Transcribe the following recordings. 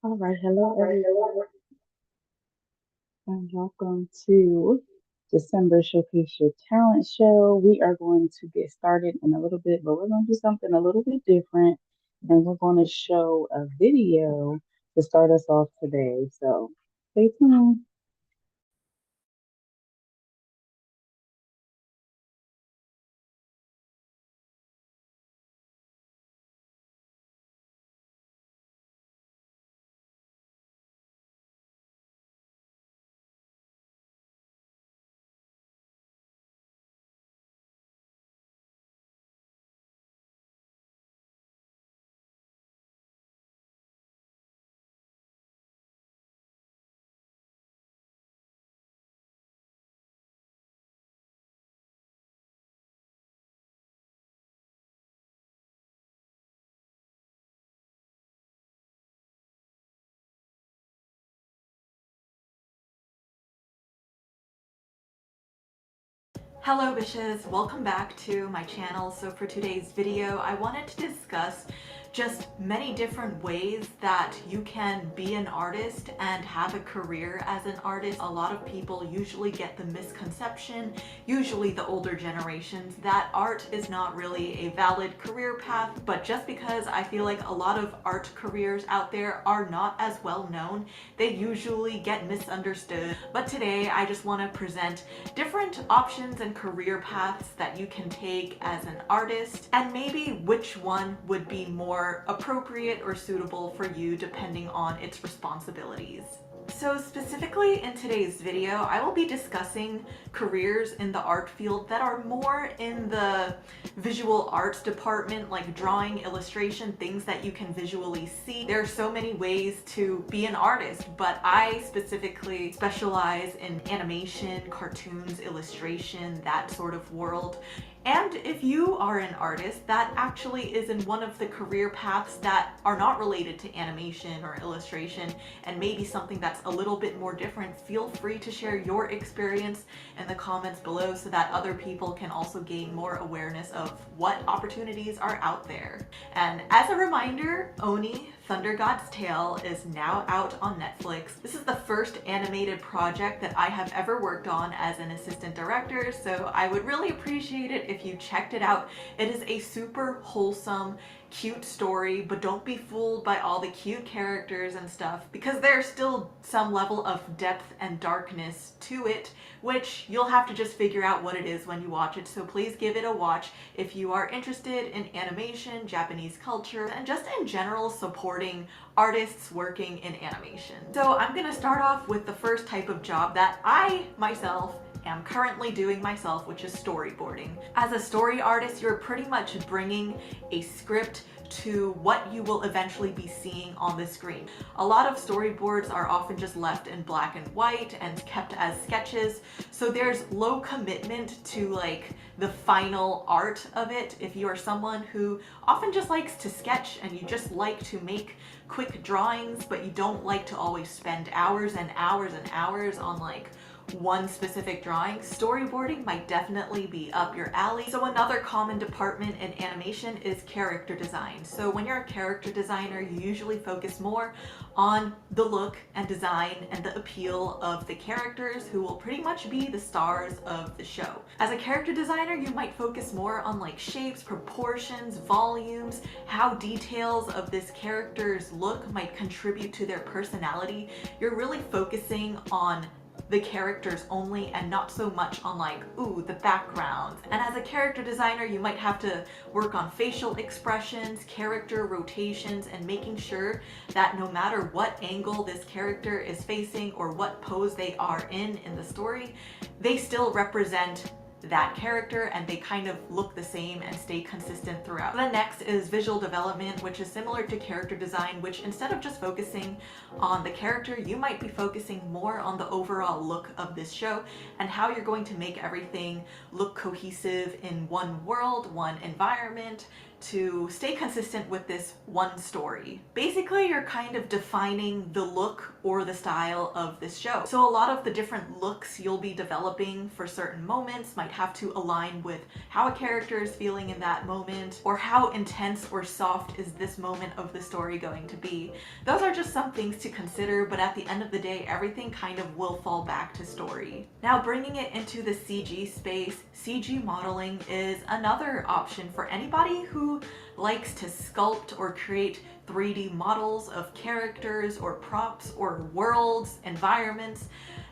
All right, hello everyone, and welcome to December Showcase Your Talent Show. We are going to get started in a little bit, but we're going to do something a little bit different, and we're going to show a video to start us off today. So stay tuned. Hello Bishes, welcome back to my channel. So for today's video, I wanted to discuss just many different ways that you can be an artist and have a career as an artist. A lot of people usually get the misconception, usually the older generations, that art is not really a valid career path, but just because I feel like a lot of art careers out there are not as well known, they usually get misunderstood. But today I just want to present different options and career paths that you can take as an artist, and maybe which one would be more appropriate or suitable for you depending on its responsibilities. So specifically in today's video, I will be discussing careers in the art field that are more in the visual arts department, like drawing, illustration, things that you can visually see. There are so many ways to be an artist, but I specifically specialize in animation, cartoons, illustration, that sort of world. And if you are an artist that actually is in one of the career paths that are not related to animation or illustration, and maybe something that's a little bit more different, feel free to share your experience in the comments below so that other people can also gain more awareness of what opportunities are out there. And as a reminder, Oni, Thunder God's Tale is now out on Netflix. This is the first animated project that I have ever worked on as an assistant director, so I would really appreciate it if you checked it out. It is a super wholesome, cute story, but don't be fooled by all the cute characters and stuff, because there's still some level of depth and darkness to it, which you'll have to just figure out what it is when you watch it. So please give it a watch if you are interested in animation, Japanese culture, and just in general supporting artists working in animation. So I'm gonna start off with the first type of job that I myself am currently doing myself, which is storyboarding. As a story artist, you're pretty much bringing a script to what you will eventually be seeing on the screen. A lot of storyboards are often just left in black and white and kept as sketches, so there's low commitment to like the final art of it. If you are someone who often just likes to sketch and you just like to make quick drawings, but you don't like to always spend hours and hours and hours on like one specific drawing, storyboarding might definitely be up your alley. So another common department in animation is character design. So when you're a character designer, you usually focus more on the look and design and the appeal of the characters, who will pretty much be the stars of the show. As a character designer, you might focus more on like shapes, proportions, volumes, how details of this character's look might contribute to their personality. You're really focusing on the characters only and not so much on like, ooh, the backgrounds. And as a character designer, you might have to work on facial expressions, character rotations, and making sure that no matter what angle this character is facing or what pose they are in the story, they still represent that character and they kind of look the same and stay consistent throughout. The next is visual development, which is similar to character design, which instead of just focusing on the character, you might be focusing more on the overall look of this show and how you're going to make everything look cohesive in one world, one environment, to stay consistent with this one story. Basically, you're kind of defining the look or the style of this show. So a lot of the different looks you'll be developing for certain moments might have to align with how a character is feeling in that moment, or how intense or soft is this moment of the story going to be. Those are just some things to consider, but at the end of the day, everything kind of will fall back to story. Now, bringing it into the CG space, CG modeling is another option for anybody who likes to sculpt or create 3D models of characters or props or worlds, environments.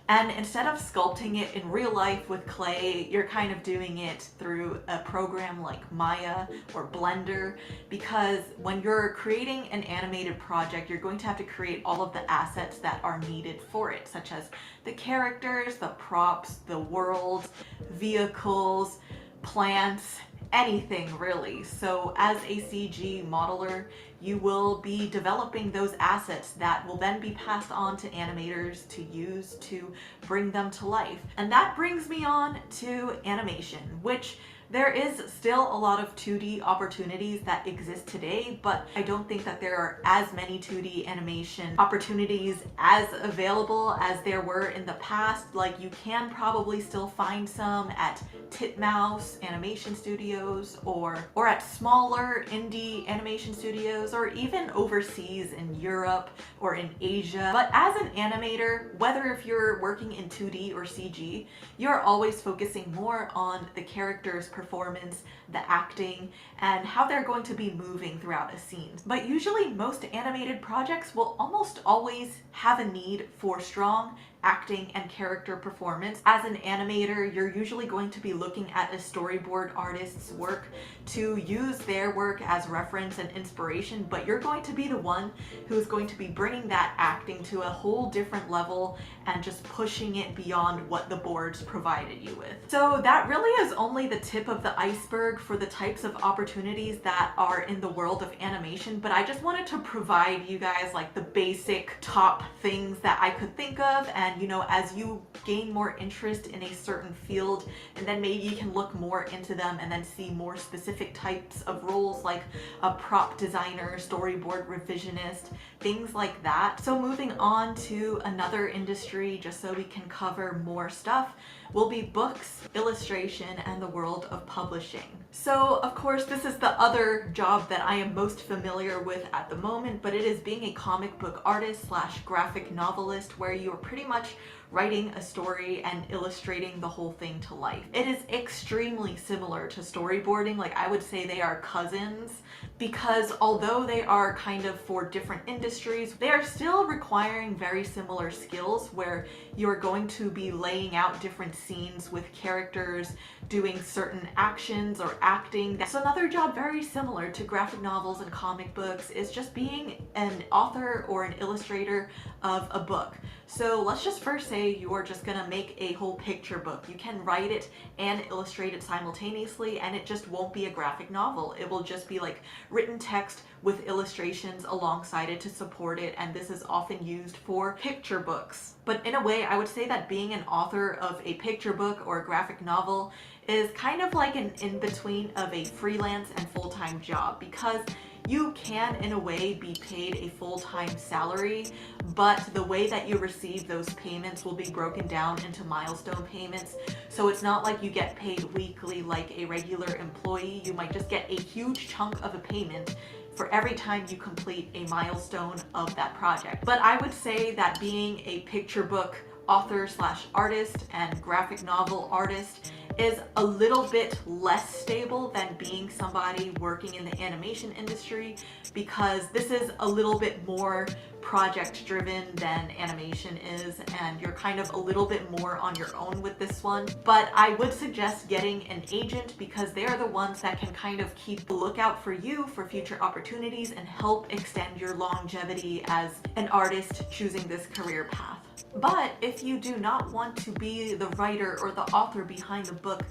And instead of sculpting it in real life with clay, you're kind of doing it through a program like Maya or Blender, because when you're creating an animated project, you're going to have to create all of the assets that are needed for it, such as the characters, the props, the worlds, vehicles, plants, anything really. So as a CG modeler, you will be developing those assets that will then be passed on to animators to use to bring them to life. And that brings me on to animation, which there is still a lot of 2D opportunities that exist today, but I don't think that there are as many 2D animation opportunities as available as there were in the past. Like, you can probably still find some at Titmouse animation studios, or at smaller indie animation studios, or even overseas in Europe or in Asia. But as an animator, whether if you're working in 2D or CG, you're always focusing more on the characters' performance, the acting, and how they're going to be moving throughout a scene. But usually most animated projects will almost always have a need for strong acting and character performance. As an animator, you're usually going to be looking at a storyboard artist's work to use their work as reference and inspiration, but you're going to be the one who's going to be bringing that acting to a whole different level and just pushing it beyond what the boards provided you with. So that really is only the tip of the iceberg for the types of opportunities that are in the world of animation, but I just wanted to provide you guys like the basic top things that I could think of. And you know, as you gain more interest in a certain field, and then maybe you can look more into them and then see more specific types of roles like a prop designer, storyboard revisionist, things like that. So moving on to another industry, just so we can cover more stuff, will be books, illustration, and the world of publishing. So of course, this is the other job that I am most familiar with at the moment, but it is being a comic book artist slash graphic novelist, where you are pretty much writing a story and illustrating the whole thing to life. It is extremely similar to storyboarding. Like, I would say they are cousins, because although they are kind of for different industries, they are still requiring very similar skills, where you're going to be laying out different scenes with characters doing certain actions or acting. So another job very similar to graphic novels and comic books is just being an author or an illustrator of a book. So let's just first say you're just gonna make a whole picture book. You can write it and illustrate it simultaneously, and it just won't be a graphic novel. It will just be like written text with illustrations alongside it to support it, and this is often used for picture books. But in a way, I would say that being an author of a picture book or a graphic novel is kind of like an in-between of a freelance and full-time job, because you can, in a way, be paid a full-time salary, but the way that you receive those payments will be broken down into milestone payments. So it's not like you get paid weekly like a regular employee. You might just get a huge chunk of a payment for every time you complete a milestone of that project. But I would say that being a picture book author slash artist and graphic novel artist is a little bit less stable than being somebody working in the animation industry, because this is a little bit more project driven than animation is, and you're kind of a little bit more on your own with this one. But I would suggest getting an agent, because they're the ones that can kind of keep a lookout for you for future opportunities and help extend your longevity as an artist choosing this career path. But if you do not want to be the writer or the author behind the book,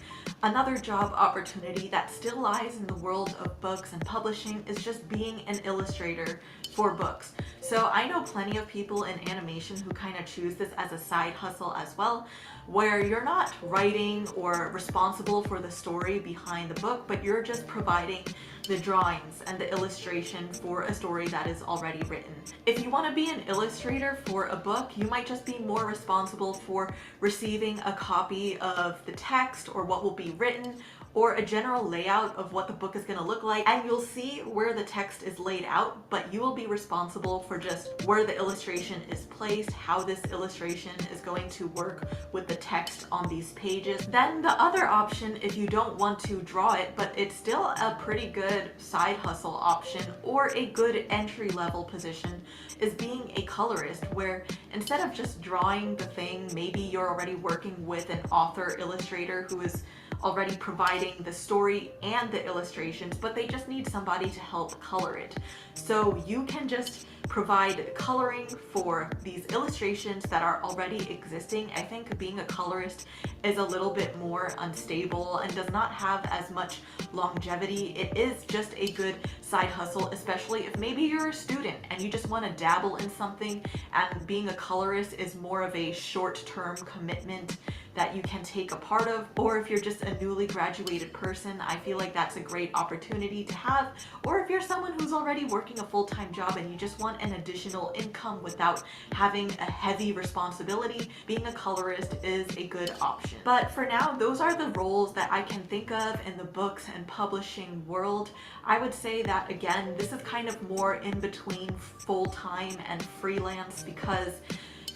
another job opportunity that still lies in the world of books and publishing is just being an illustrator for books. So I know plenty of people in animation who kind of choose this as a side hustle as well, where you're not writing or responsible for the story behind the book, but you're just providing the drawings and the illustration for a story that is already written. If you want to be an illustrator for a book, you might just be more responsible for receiving a copy of the text or what will be written, or a general layout of what the book is going to look like, and you'll see where the text is laid out, but you will be responsible for just where the illustration is placed, how this illustration is going to work with the text on these pages. Then the other option, if you don't want to draw it, but it's still a pretty good side hustle option or a good entry-level position, is being a colorist, where instead of just drawing the thing, maybe you're already working with an author illustrator who is already providing the story and the illustrations, but they just need somebody to help color it. So you can just provide coloring for these illustrations that are already existing. I think being a colorist is a little bit more unstable and does not have as much longevity. It is just a good side hustle, especially if maybe you're a student and you just want to dabble in something, and being a colorist is more of a short-term commitment that you can take a part of. Or if you're just a newly graduated person, I feel like that's a great opportunity to have. Or if you're someone who's already working a full-time job and you just want an additional income without having a heavy responsibility, being a colorist is a good option. But for now, those are the roles that I can think of in the books and publishing world. I would say that, again, this is kind of more in between full-time and freelance, because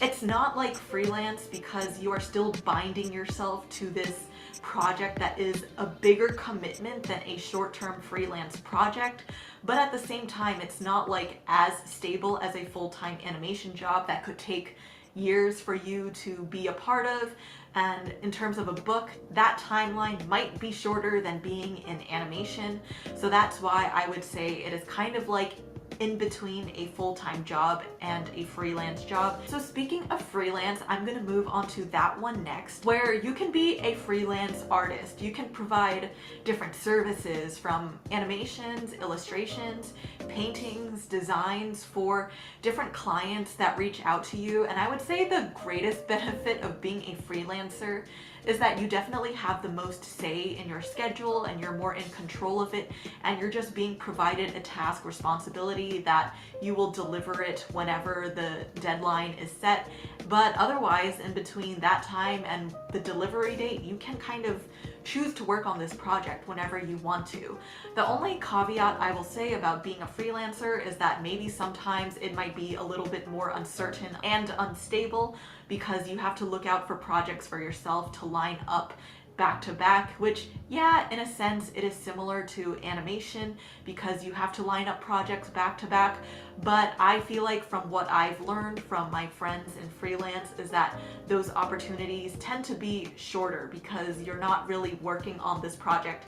it's not like freelance because you are still binding yourself to this project that is a bigger commitment than a short-term freelance project. But at the same time, it's not like as stable as a full-time animation job that could take years for you to be a part of. And in terms of a book, that timeline might be shorter than being in animation. So that's why I would say it is kind of like in between a full-time job and a freelance job. So speaking of freelance, I'm gonna move on to that one next, where you can be a freelance artist. You can provide different services, from animations, illustrations, paintings, designs, for different clients that reach out to you. And I would say the greatest benefit of being a freelancer is that you definitely have the most say in your schedule and you're more in control of it, and you're just being provided a task responsibility that you will deliver it whenever the deadline is set. But otherwise, in between that time and the delivery date, you can kind of choose to work on this project whenever you want to. The only caveat I will say about being a freelancer is that maybe sometimes it might be a little bit more uncertain and unstable, because you have to look out for projects for yourself to line up back to back, which, yeah, in a sense it is similar to animation because you have to line up projects back to back. But I feel like from what I've learned from my friends in freelance is that those opportunities tend to be shorter because you're not really working on this project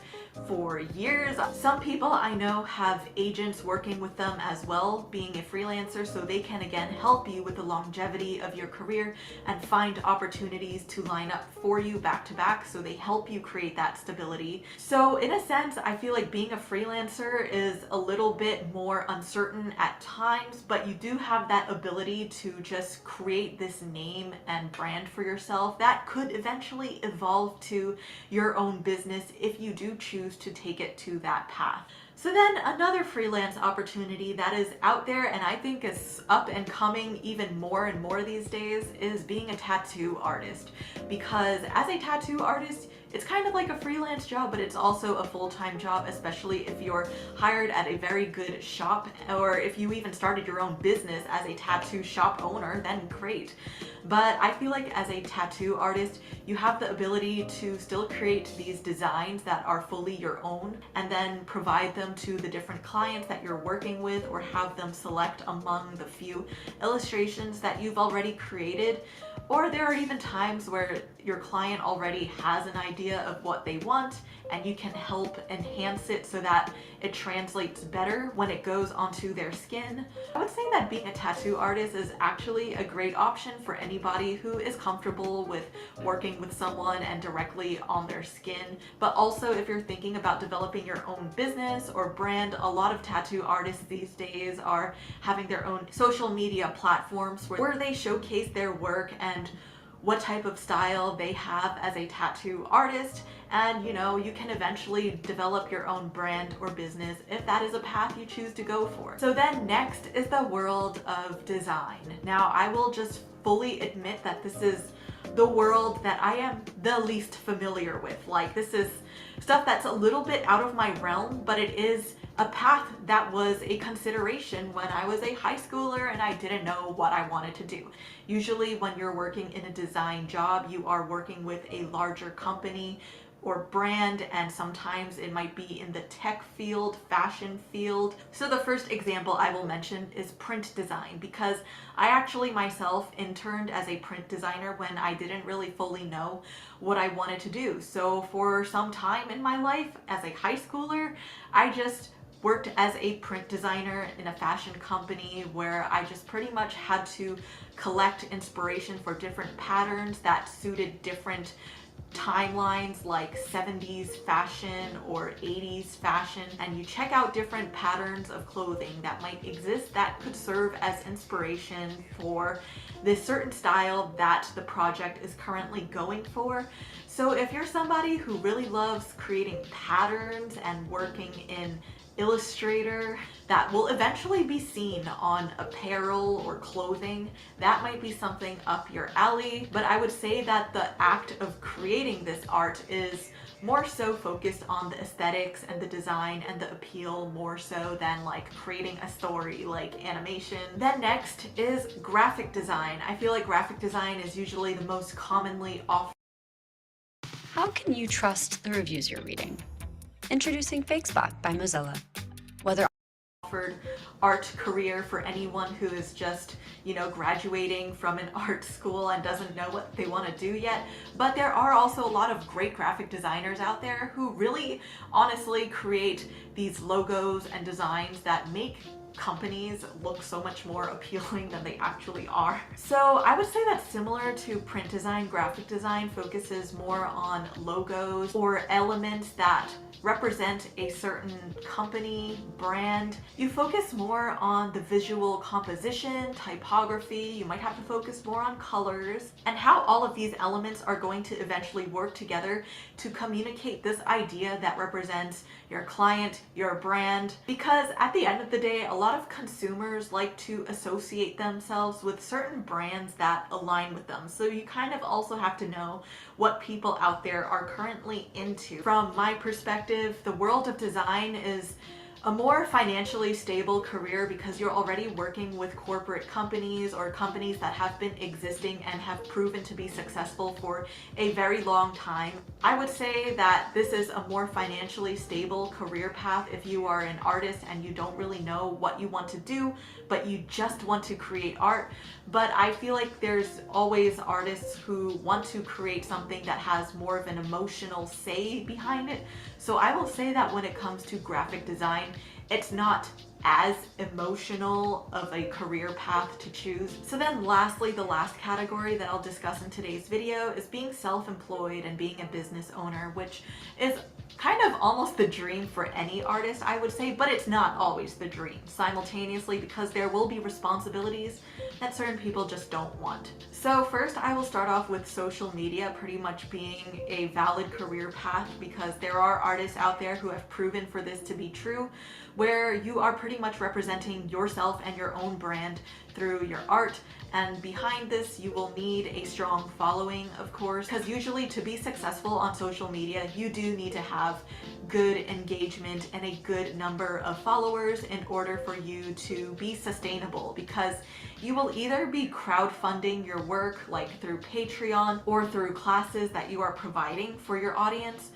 for years. Some people I know have agents working with them as well, being a freelancer, so they can again help you with the longevity of your career and find opportunities to line up for you back to back, so they help you create that stability. So in a sense, I feel like being a freelancer is a little bit more uncertain at times, but you do have that ability to just create this name and brand for yourself that could eventually evolve to your own business if you do choose to take it to that path. So then another freelance opportunity that is out there, and I think is up and coming even more and more these days, is being a tattoo artist. Because as a tattoo artist, it's kind of like a freelance job, but it's also a full-time job, especially if you're hired at a very good shop, or if you even started your own business as a tattoo shop owner, then great. But I feel like as a tattoo artist, you have the ability to still create these designs that are fully your own, and then provide them to the different clients that you're working with, or have them select among the few illustrations that you've already created. Or there are even times where your client already has an idea idea of what they want, and you can help enhance it so that it translates better when it goes onto their skin. I would say that being a tattoo artist is actually a great option for anybody who is comfortable with working with someone and directly on their skin. But also, if you're thinking about developing your own business or brand, a lot of tattoo artists these days are having their own social media platforms where they showcase their work and what type of style they have as a tattoo artist, and you can eventually develop your own brand or business if that is a path you choose to go for. So then next is the world of design. Now, I will just fully admit that this is the world that I am the least familiar with. Like, this is stuff that's a little bit out of my realm, but it is a path that was a consideration when I was a high schooler and I didn't know what I wanted to do. Usually when you're working in a design job, you are working with a larger company or brand, and sometimes it might be in the tech field, fashion field. So the first example I will mention is print design, because I actually myself interned as a print designer when I didn't really fully know what I wanted to do. So for some time in my life as a high schooler, I just worked as a print designer in a fashion company where I just pretty much had to collect inspiration for different patterns that suited different timelines, like 70s fashion or 80s fashion, and you check out different patterns of clothing that might exist that could serve as inspiration for this certain style that the project is currently going for. So if you're somebody who really loves creating patterns and working in Illustrator that will eventually be seen on apparel or clothing, that might be something up your alley. But I would say that the act of creating this art is more so focused on the aesthetics and the design and the appeal, more so than like creating a story like animation. Then next is graphic design. I feel like graphic design is usually the most commonly offered. How can you trust the reviews you're reading? Introducing FakeSpot by Mozilla. Whether offered art career for anyone who is just, graduating from an art school and doesn't know what they want to do yet. But there are also a lot of great graphic designers out there who really honestly create these logos and designs that make companies look so much more appealing than they actually are. So I would say that similar to print design, graphic design focuses more on logos or elements that represent a certain company, brand. You focus more on the visual composition, typography, you might have to focus more on colors, and how all of these elements are going to eventually work together to communicate this idea that represents your client, your brand. Because at the end of the day, a lot of consumers like to associate themselves with certain brands that align with them. So you kind of also have to know what people out there are currently into. From my perspective, the world of design is a more financially stable career because you're already working with corporate companies or companies that have been existing and have proven to be successful for a very long time. I would say that this is a more financially stable career path if you are an artist and you don't really know what you want to do, but you just want to create art. But I feel like there's always artists who want to create something that has more of an emotional say behind it. So I will say that when it comes to graphic design, it's not as emotional of a career path to choose. So then lastly, the last category that I'll discuss in today's video is being self-employed and being a business owner, which is kind of almost the dream for any artist, I would say, but it's not always the dream simultaneously, because there will be responsibilities that certain people just don't want. So first, I will start off with social media pretty much being a valid career path, because there are artists out there who have proven for this to be true, where you are pretty much representing yourself and your own brand through your art. And behind this, you will need a strong following, of course, because usually to be successful on social media, you do need to have good engagement and a good number of followers in order for you to be sustainable, because you will either be crowdfunding your work like through Patreon or through classes that you are providing for your audience,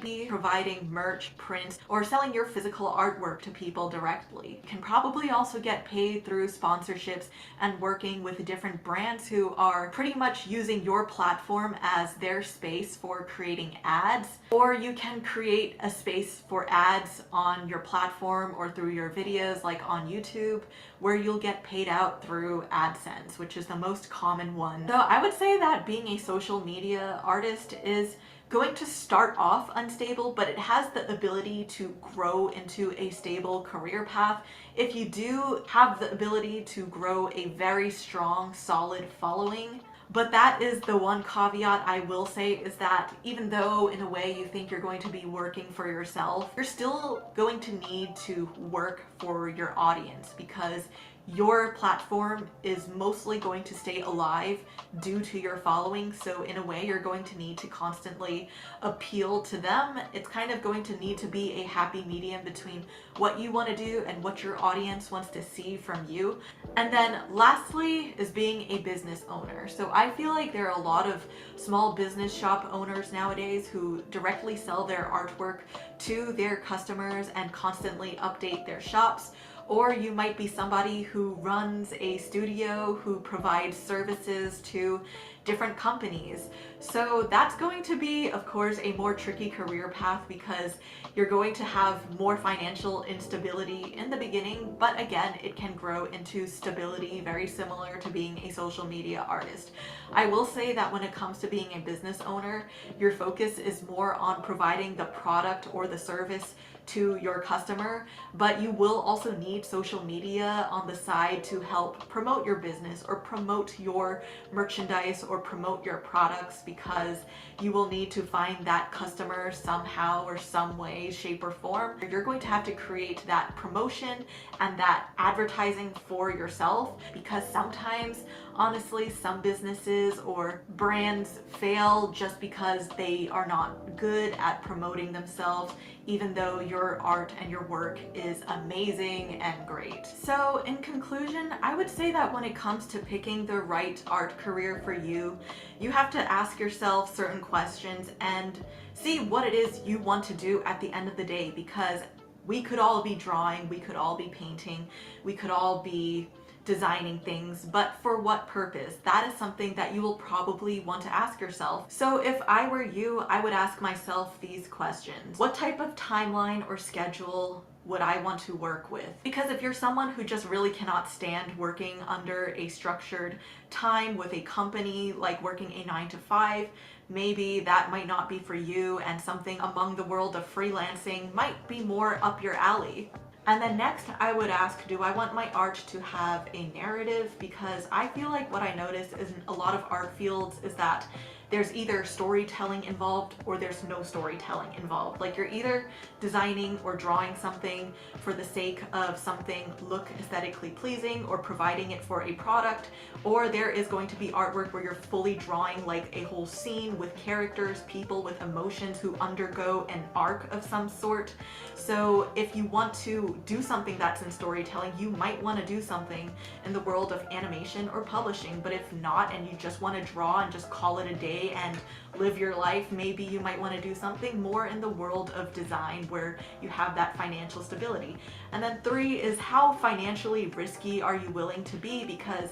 be providing merch, prints, or selling your physical artwork to people directly. You can probably also get paid through sponsorships and working with different brands who are pretty much using your platform as their space for creating ads. Or you can create a space for ads on your platform or through your videos like on YouTube, where you'll get paid out through AdSense, which is the most common one. So I would say that being a social media artist is going to start off unstable, but it has the ability to grow into a stable career path if you do have the ability to grow a very strong, solid following. But that is the one caveat I will say, is that even though in a way you think you're going to be working for yourself, you're still going to need to work for your audience, because your platform is mostly going to stay alive due to your following. So in a way, you're going to need to constantly appeal to them. It's kind of going to need to be a happy medium between what you want to do and what your audience wants to see from you. And then lastly is being a business owner. So I feel like there are a lot of small business shop owners nowadays who directly sell their artwork to their customers and constantly update their shops. Or you might be somebody who runs a studio who provides services to different companies. So that's going to be, of course, a more tricky career path, because you're going to have more financial instability in the beginning, but again, it can grow into stability, very similar to being a social media artist. I will say that when it comes to being a business owner, your focus is more on providing the product or the service to your customer, but you will also need social media on the side to help promote your business or promote your merchandise or promote your products, because you will need to find that customer somehow or some way, shape or form. You're going to have to create that promotion and that advertising for yourself, because sometimes, honestly, some businesses or brands fail just because they are not good at promoting themselves, even though your art and your work is amazing and great. So in conclusion, I would say that when it comes to picking the right art career for you, you have to ask yourself certain questions and see what it is you want to do at the end of the day, because we could all be drawing, we could all be painting, we could all be designing things, but for what purpose? That is something that you will probably want to ask yourself. So if I were you, I would ask myself these questions. What type of timeline or schedule would I want to work with? Because if you're someone who just really cannot stand working under a structured time with a company, like working a 9 to 5, maybe that might not be for you, and something among the world of freelancing might be more up your alley. And then next, I would ask, do I want my art to have a narrative? Because I feel like what I notice is in a lot of art fields is that there's either storytelling involved or there's no storytelling involved. Like, you're either designing or drawing something for the sake of something look aesthetically pleasing or providing it for a product, or there is going to be artwork where you're fully drawing like a whole scene with characters, people with emotions who undergo an arc of some sort. So if you want to do something that's in storytelling, you might want to do something in the world of animation or publishing. But if not, and you just want to draw and just call it a day and live your life, maybe you might want to do something more in the world of design where you have that financial stability. And then 3 is, how financially risky are you willing to be? Because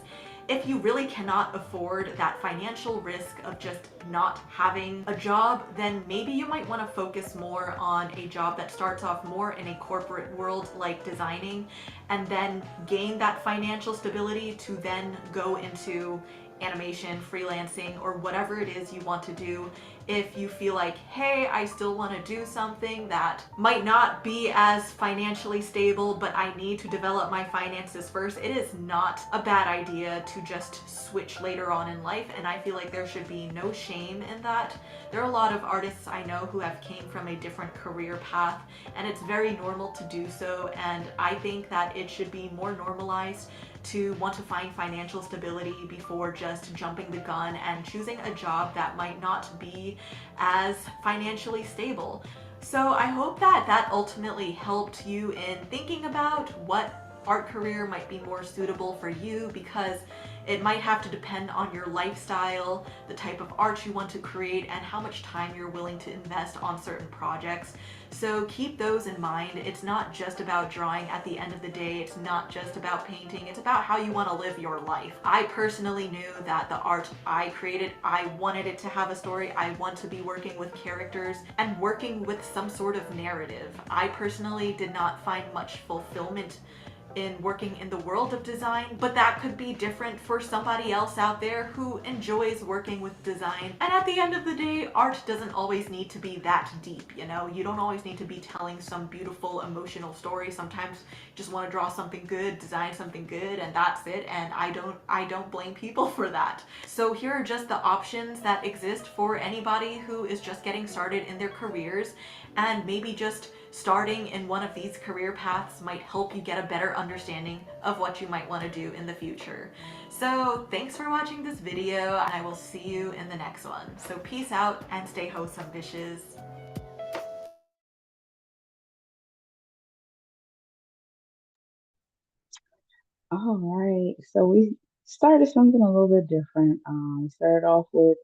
if you really cannot afford that financial risk of just not having a job, then maybe you might want to focus more on a job that starts off more in a corporate world like designing, and then gain that financial stability to then go into animation, freelancing, or whatever it is you want to do. If you feel like, hey, I still want to do something that might not be as financially stable, but I need to develop my finances first, it is not a bad idea to just switch later on in life. And I feel like there should be no shame in that. There are a lot of artists I know who have came from a different career path, and it's very normal to do so. And I think that it should be more normalized to want to find financial stability before just jumping the gun and choosing a job that might not be as financially stable. So I hope that that ultimately helped you in thinking about what art career might be more suitable for you, because It might have to depend on your lifestyle, the type of art you want to create, and how much time you're willing to invest on certain projects. So keep those in mind. It's not just about drawing at the end of the day. It's not just about painting. It's about how you want to live your life. I personally knew that the art I created, I wanted it to have a story. I want to be working with characters and working with some sort of narrative. I personally did not find much fulfillment in working in the world of design, but that could be different for somebody else out there who enjoys working with design. And at the end of the day, art doesn't always need to be that deep, you know? You don't always need to be telling some beautiful emotional story. Sometimes you just want to draw something good, design something good, and that's it. And I don't blame people for that. So here are just the options that exist for anybody who is just getting started in their careers, and maybe just starting in one of these career paths might help you get a better understanding of what you might want to do in the future. So thanks for watching this video, and I will see you in the next one. So peace out and stay wholesome, bitches. All right, so we started something a little bit different. We started off with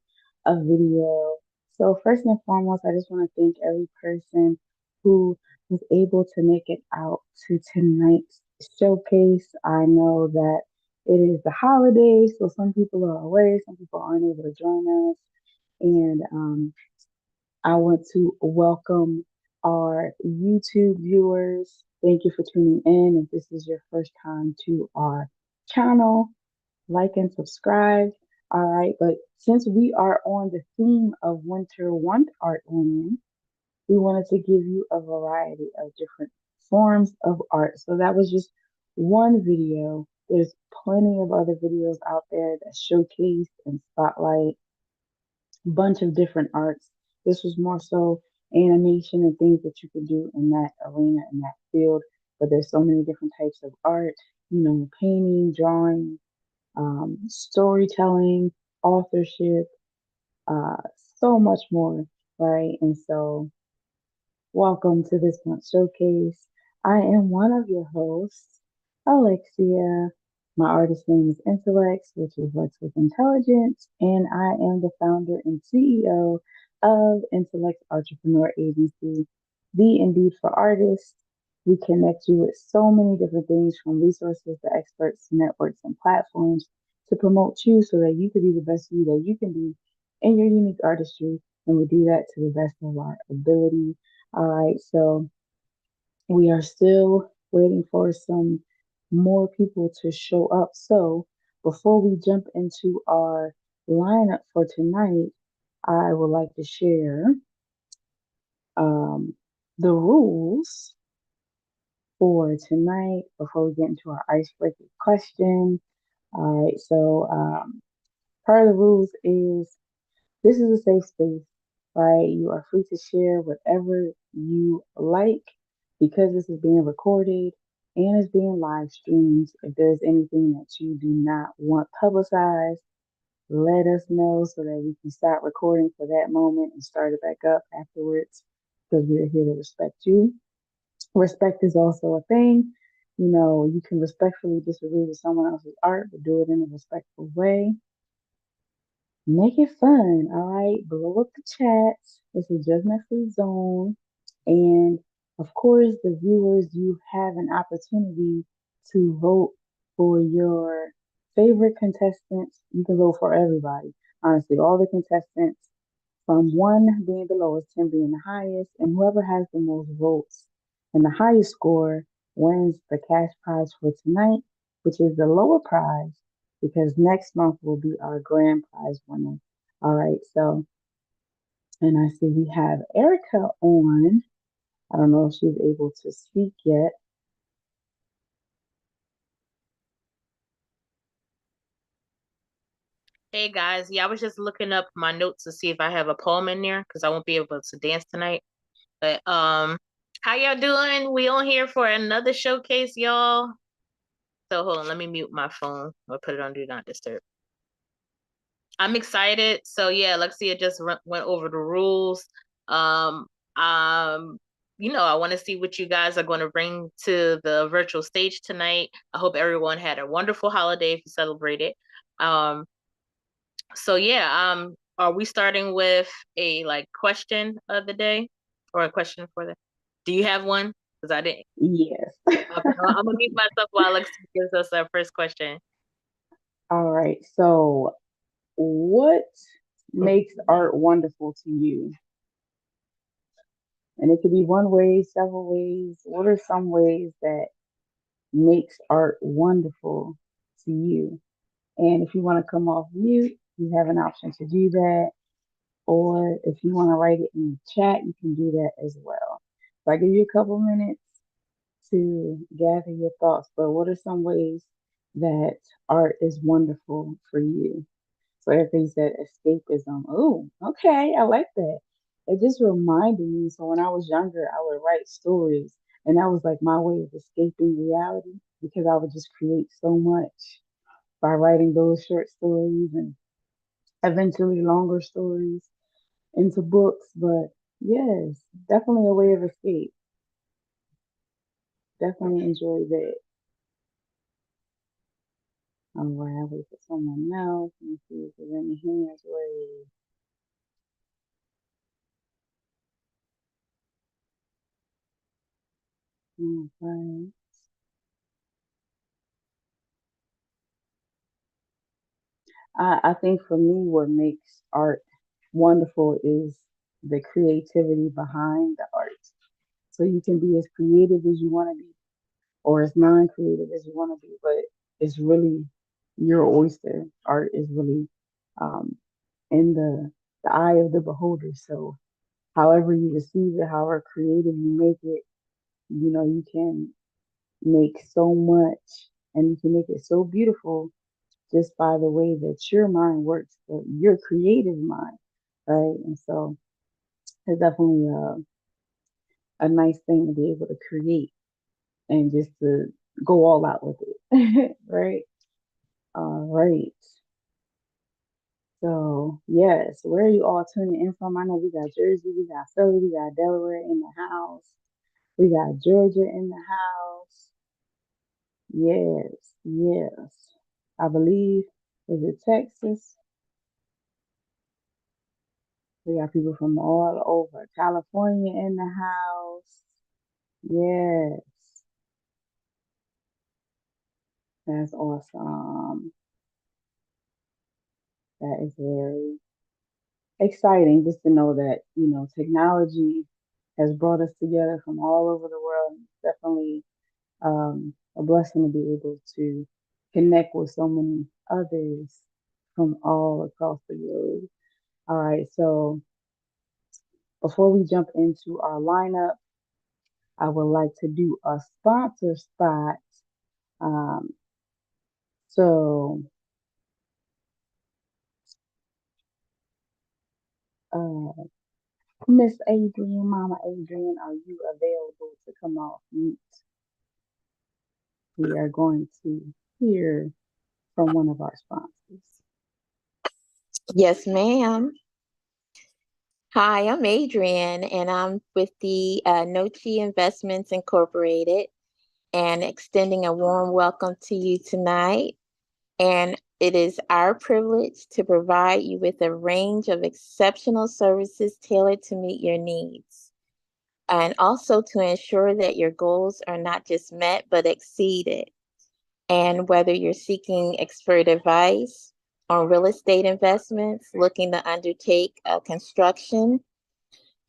a video. So first and foremost, I just want to thank every person who was able to make it out to tonight's showcase. I know that it is the holidays, so some people are away, some people aren't able to join us, and I want to welcome our YouTube viewers. Thank you for tuning in. If this is your first time to our channel, like and subscribe. All right, but since we are on the theme of Winter Wondartland, we wanted to give you a variety of different forms of art. So that was just one video. There's plenty of other videos out there that showcase and spotlight bunch of different arts. This was more so animation and things that you could do in that arena, in that field. But there's so many different types of art, painting, drawing, storytelling, authorship, uh, so much more, right? And so welcome to this month's showcase. I am one of your hosts, Alexia. My artist name is Intellects, which is Lex with Intelligence, and I am the founder and CEO of Intellects Artrepreneur Agency, the Indeed for Artists. We connect you with so many different things, from resources to experts, networks, and platforms to promote you so that you can be the best you that you can be in your unique artistry. And we do that to the best of our ability. All right, so we are still waiting for some more people to show up. So before we jump into our lineup for tonight, I would like to share the rules for tonight before we get into our icebreaker question. All right, so part of the rules is this is a safe space, right? You are free to share whatever you like because this is being recorded and is being live streamed. If there's anything that you do not want publicized, let us know so that we can stop recording for that moment and start it back up afterwards, because we're here to respect you. Respect is also a thing. You can respectfully disagree with someone else's art, but do it in a respectful way. Make it fun, all right? Blow up the chats. It's a judgment-free zone. And of course, the viewers, you have an opportunity to vote for your favorite contestants. You can vote for everybody. Honestly, all the contestants, from 1 being the lowest, 10 being the highest, and whoever has the most votes and the highest score wins the cash prize for tonight, which is the lower prize, because next month will be our grand prize winner. All right, so, and I see we have Erica on. I don't know if she's able to speak yet. Hey guys, yeah, I was just looking up my notes to see if I have a poem in there because I won't be able to dance tonight. But how y'all doing? We on here for another showcase, y'all. So hold on, let me mute my phone or put it on Do Not Disturb. I'm excited. So yeah, Alexia just went over the rules. Um, um, I want to see what you guys are going to bring to the virtual stage tonight. I hope everyone had a wonderful holiday if you celebrated. So yeah, are we starting with a question of the day or a question for the? Do you have one? Because I didn't. Yes. Okay, I'm gonna mute myself while Alex gives us our first question. All right. So, what makes art wonderful to you? And it could be one way, several ways. What are some ways that makes art wonderful to you? And if you want to come off mute, you have an option to do that. Or if you want to write it in the chat, you can do that as well. So I give you a couple minutes to gather your thoughts. But what are some ways that art is wonderful for you? So everything said escapism. Oh, okay, I like that. It just reminded me. So when I was younger, I would write stories, and that was like my way of escaping reality because I would just create so much by writing those short stories and eventually longer stories into books. But yes, definitely a way of escape. Definitely enjoy that. All right, I'll wait for someone else. Let me see if there's any hands raised. All right. I think for me, what makes art wonderful is the creativity behind the art. So you can be as creative as you want to be, or as non-creative as you want to be, but it's really your oyster. Art is really um, in the eye of the beholder. So however you receive it, however creative you make it, you can make so much, and you can make it so beautiful just by the way that your mind works, your creative mind, right? And so it's definitely a nice thing to be able to create and just to go all out with it, right? All right. So, yes, where are you all tuning in from? I know we got Jersey, we got Philly, we got Delaware in the house, we got Georgia in the house. Yes, yes. I believe, is it Texas? We got people from all over. California in the house. Yes, that's awesome. That is very exciting just to know that, technology has brought us together from all over the world. It's definitely a blessing to be able to connect with so many others from all across the globe. All right, so before we jump into our lineup, I would like to do a sponsor spot. Um, so, uh, Miss Adrian, Mama Adrian, are you available to come off mute? We are going to hear from one of our sponsors. Yes, ma'am. Hi, I'm Adrian, and I'm with the Nochi Investments Incorporated, and extending a warm welcome to you tonight. And it is our privilege to provide you with a range of exceptional services tailored to meet your needs, and also to ensure that your goals are not just met, but exceeded. And whether you're seeking expert advice on real estate investments, looking to undertake a construction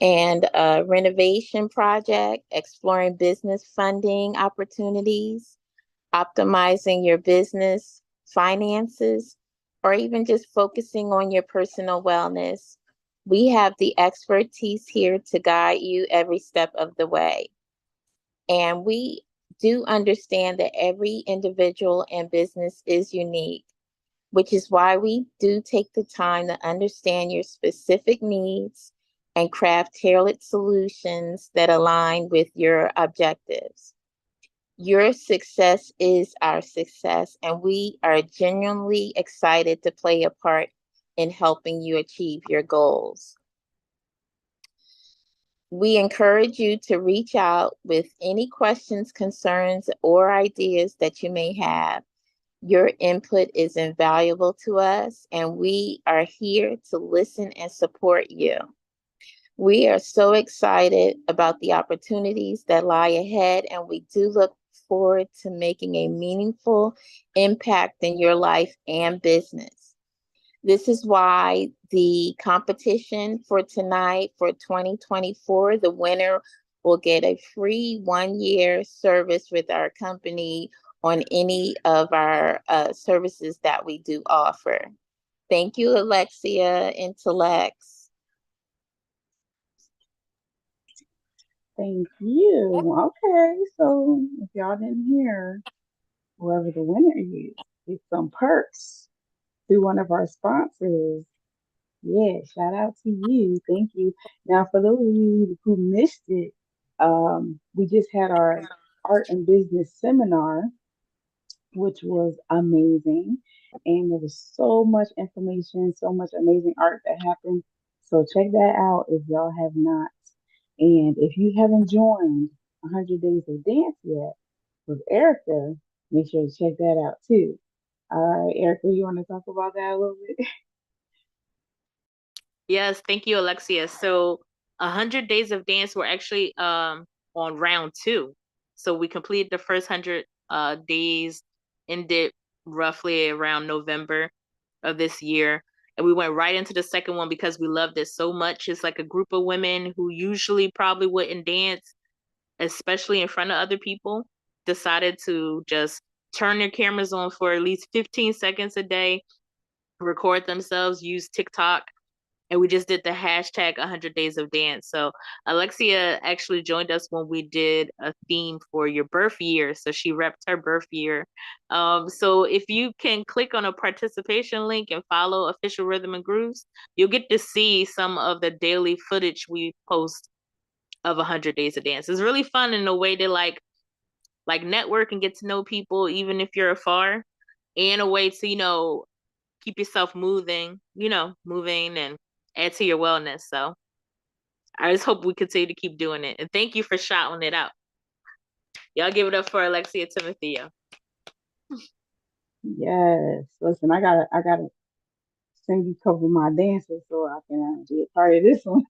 and a renovation project, exploring business funding opportunities, optimizing your business finances, or even just focusing on your personal wellness, we have the expertise here to guide you every step of the way. And we do understand that every individual and business is unique, which is why we do take the time to understand your specific needs and craft tailored solutions that align with your objectives. Your success is our success, and we are genuinely excited to play a part in helping you achieve your goals. We encourage you to reach out with any questions, concerns, or ideas that you may have. Your input is invaluable to us, and we are here to listen and support you. We are so excited about the opportunities that lie ahead, and we do look forward to making a meaningful impact in your life and business. This is why the competition for tonight for 2024, the winner will get a free 1-year service with our company on any of our services that we do offer. Thank you, Alexia Intellects. Thank you. Okay, so if y'all didn't hear, whoever the winner is, gets some perks through one of our sponsors. Yeah, shout out to you. Thank you. Now, for those of you who missed it, we just had our art and business seminar, which was amazing. And there was so much information, so much amazing art that happened. So check that out if y'all have not. And if you haven't joined 100 Days of Dance yet with Erica, make sure to check that out too. All right, Erica, you want to talk about that a little bit? Yes, thank you, Alexia. So 100 Days of Dance, we're actually on round 2. So we completed the first 100 days, ended roughly around November of this year. And we went right into the second one because we loved it so much. It's like a group of women who usually probably wouldn't dance, especially in front of other people, decided to just turn their cameras on for at least 15 seconds a day, record themselves, use TikTok, and we just did the hashtag 100 Days of Dance. So Alexia actually joined us when we did a theme for your birth year. So she repped her birth year. So if you can click on a participation link and follow Official Rhythm and Grooves, you'll get to see some of the daily footage we post of 100 Days of Dance. It's really fun in a way to like network and get to know people, even if you're afar, and a way to, keep yourself moving and add to your wellness. So I just hope we continue to keep doing it. And thank you for shouting it out. Y'all give it up for Alexia Timotheo. Yes. Listen, I gotta send you a couple of my dances so I can be a part of this one.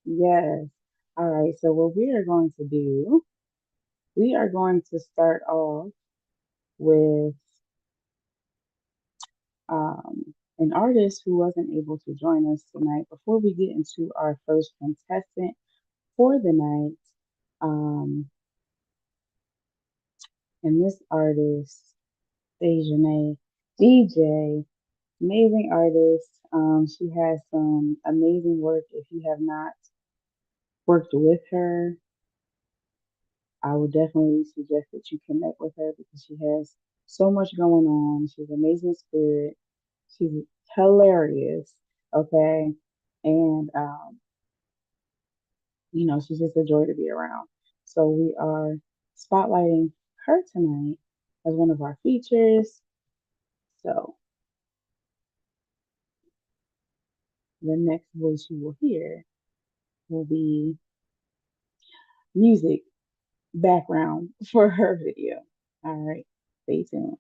Yes. All right. So what we are going to do, we are going to start off with an artist who wasn't able to join us tonight. Before we get into our first contestant for the night, and this artist, Dejanay, DJ, amazing artist. She has some amazing work. If you have not worked with her, I would definitely suggest that you connect with her because she has so much going on. She's an amazing spirit. She's hilarious. Okay. And, she's just a joy to be around. So we are spotlighting her tonight as one of our features. So the next voice you will hear will be music background for her video. All right, stay tuned.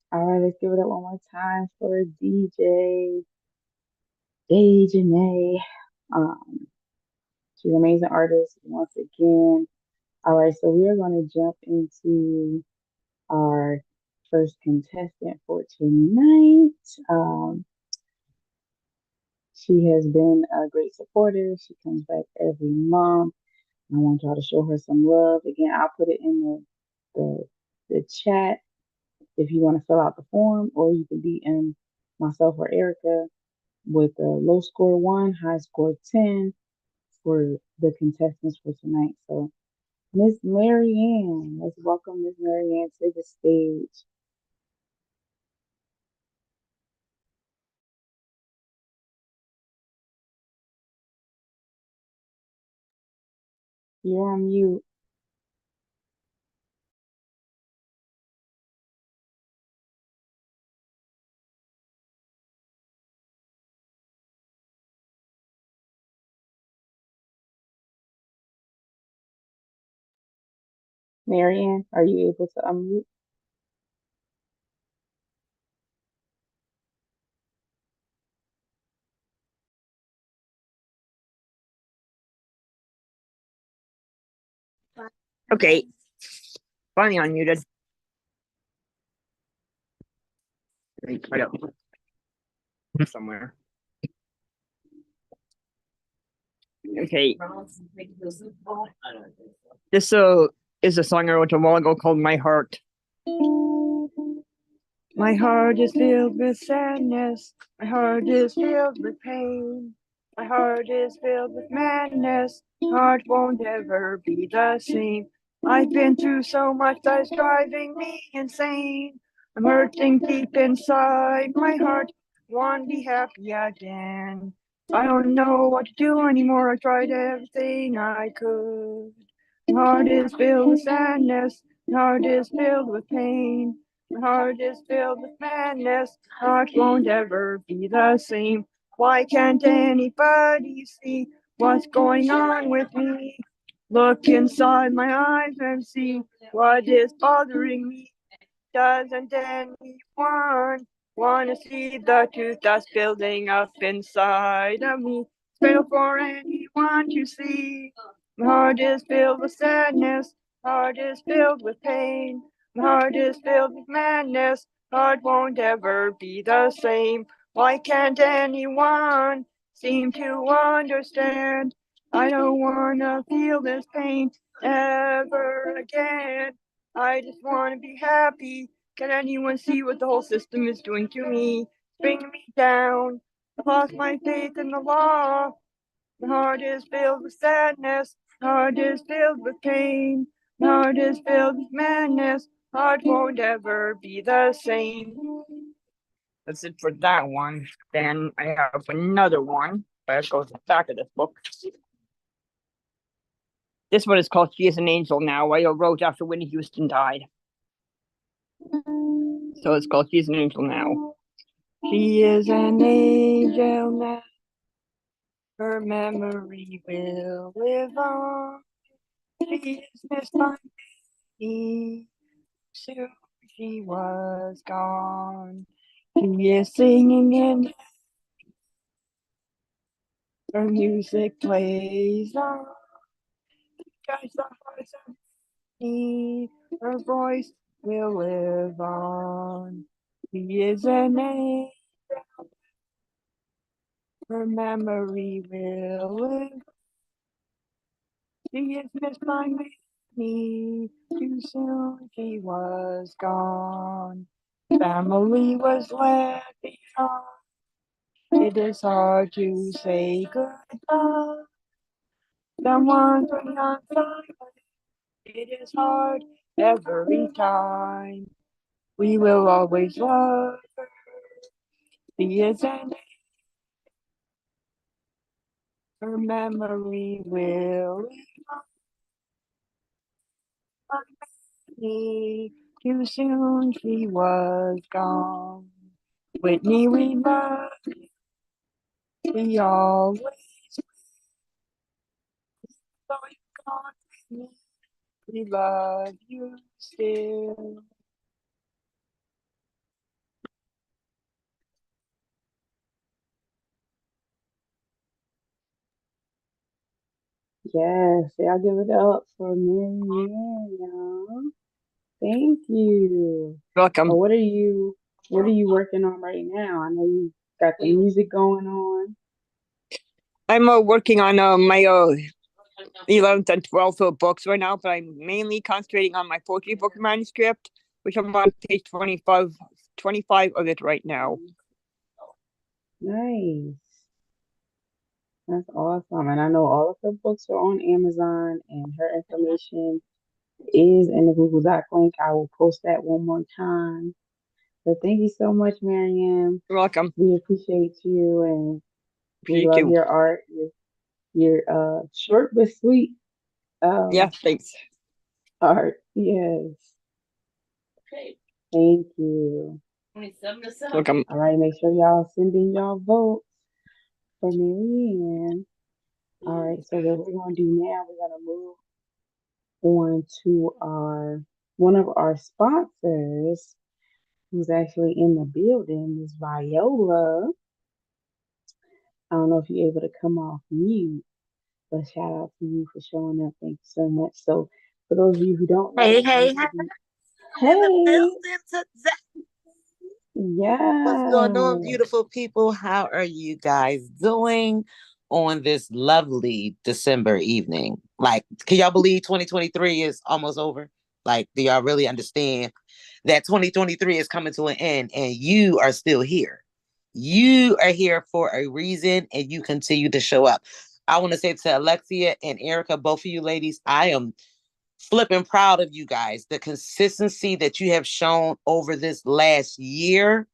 All right, let's give it up one more time for DJ Janae. Um, she's an amazing artist once again. All right, so we are going to jump into our first contestant for tonight. She has been a great supporter. She comes back every month. I want y'all to show her some love. Again, I'll put it in the chat if you want to fill out the form, or you can DM myself or Erica with a low score 1, high score 10 for the contestants for tonight. So, Miss Marianne, let's welcome Miss Marianne to the stage. You're on mute. Marianne, are you able to unmute? Okay, finally unmuted. Right up somewhere. Okay. This is a song I wrote a while ago called My Heart. My heart is filled with sadness. My heart is filled with pain. My heart is filled with madness. Heart won't ever be the same. I've been through so much that's driving me insane. I'm hurting deep inside my heart. Want to be happy again. I don't know what to do anymore. I tried everything I could. My heart is filled with sadness. My heart is filled with pain. My heart is filled with madness. Heart won't ever be the same. Why can't anybody see what's going on with me? Look inside my eyes and see what is bothering me. Doesn't anyone want to see the truth that's building up inside of me? It's fatal for anyone to see. My heart is filled with sadness. My heart is filled with pain. My heart is filled with madness. Heart won't ever be the same. Why can't anyone seem to understand? I don't wanna feel this pain ever again. I just want to be happy. Can anyone see what the whole system is doing to me? Bringing me down. I've lost my faith in the law. My heart is filled with sadness. My heart is filled with pain. My heart is filled with madness. Heart won't ever be the same. That's it for that one. Then I have another one. That goes to the back of this book. This one is called She is an Angel Now. I wrote after Whitney Houston died. So it's called She's an Angel Now. She is an angel now. Her memory will live on. She is missed by me. Soon she was gone. She is singing in her music plays on. Touch the hearts of me. Her voice will live on. She is an angel. Her memory will live. She is missed by me. Too soon she was gone. Family was left behind. It is hard to say goodbye. Someone put on silent. It is hard every time. We will always love her. She is an her memory will live on me. Too soon she was gone. Whitney, we love you. We always love you. We love you still. Yes, y'all give it up for Marianne, y'all. Thank you. Welcome. What are you working on right now? I know you got the music going on. I'm working on my 11th and 12th books right now, but I'm mainly concentrating on my poetry book manuscript, which I'm on page 25 of it right now. Nice. That's awesome. And I know all of her books are on Amazon and her information is in the Google Doc link. I will post that one more time. But thank you so much, Marianne. You're welcome. We appreciate you and we You love too. your art. Your short but sweet Yeah, thanks. art. Yes. Thank you. Welcome. All right, make sure y'all send in y'all votes for Marianne. All right, so what we're gonna do now, we're gonna move on to our one of our sponsors who's actually in the building is Viola. I don't know if you're able to come off mute, but shout out to you for showing up. Thank you so much. So for those of you who don't know, Hey, we're hey, going to hey, be in the hey, building today. What's going on, yes. beautiful people? How are you guys doing on this lovely December evening? Like, can y'all believe 2023 is almost over? Like, do y'all really understand that 2023 is coming to an end and you are still here? You are here for a reason and you continue to show up. I want to say to Alexia and Erica, both of you ladies, I am flipping proud of you guys. The consistency that you have shown over this last year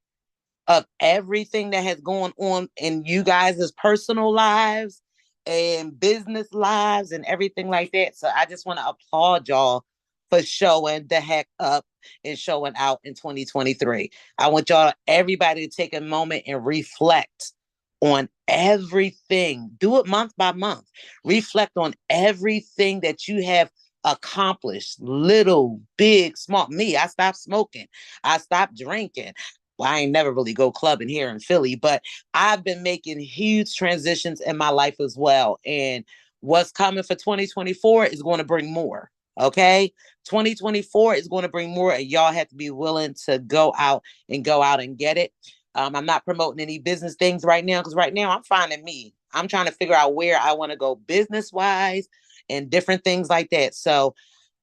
of everything that has gone on in you guys' personal lives and business lives and everything like that. So I just want to applaud y'all for showing the heck up and showing out in 2023. I want y'all, everybody, to take a moment and reflect on everything. Do it month by month. Reflect on everything that you have accomplished, little, big, small. Me, I stopped smoking. I stopped drinking. Well, I ain't never really go clubbing here in Philly, but I've been making huge transitions in my life as well. And what's coming for 2024 is going to bring more. Okay. 2024 is going to bring more, and y'all have to be willing to go out and get it. I'm not promoting any business things right now because right now I'm finding me. I'm trying to figure out where I want to go business wise and different things like that. So,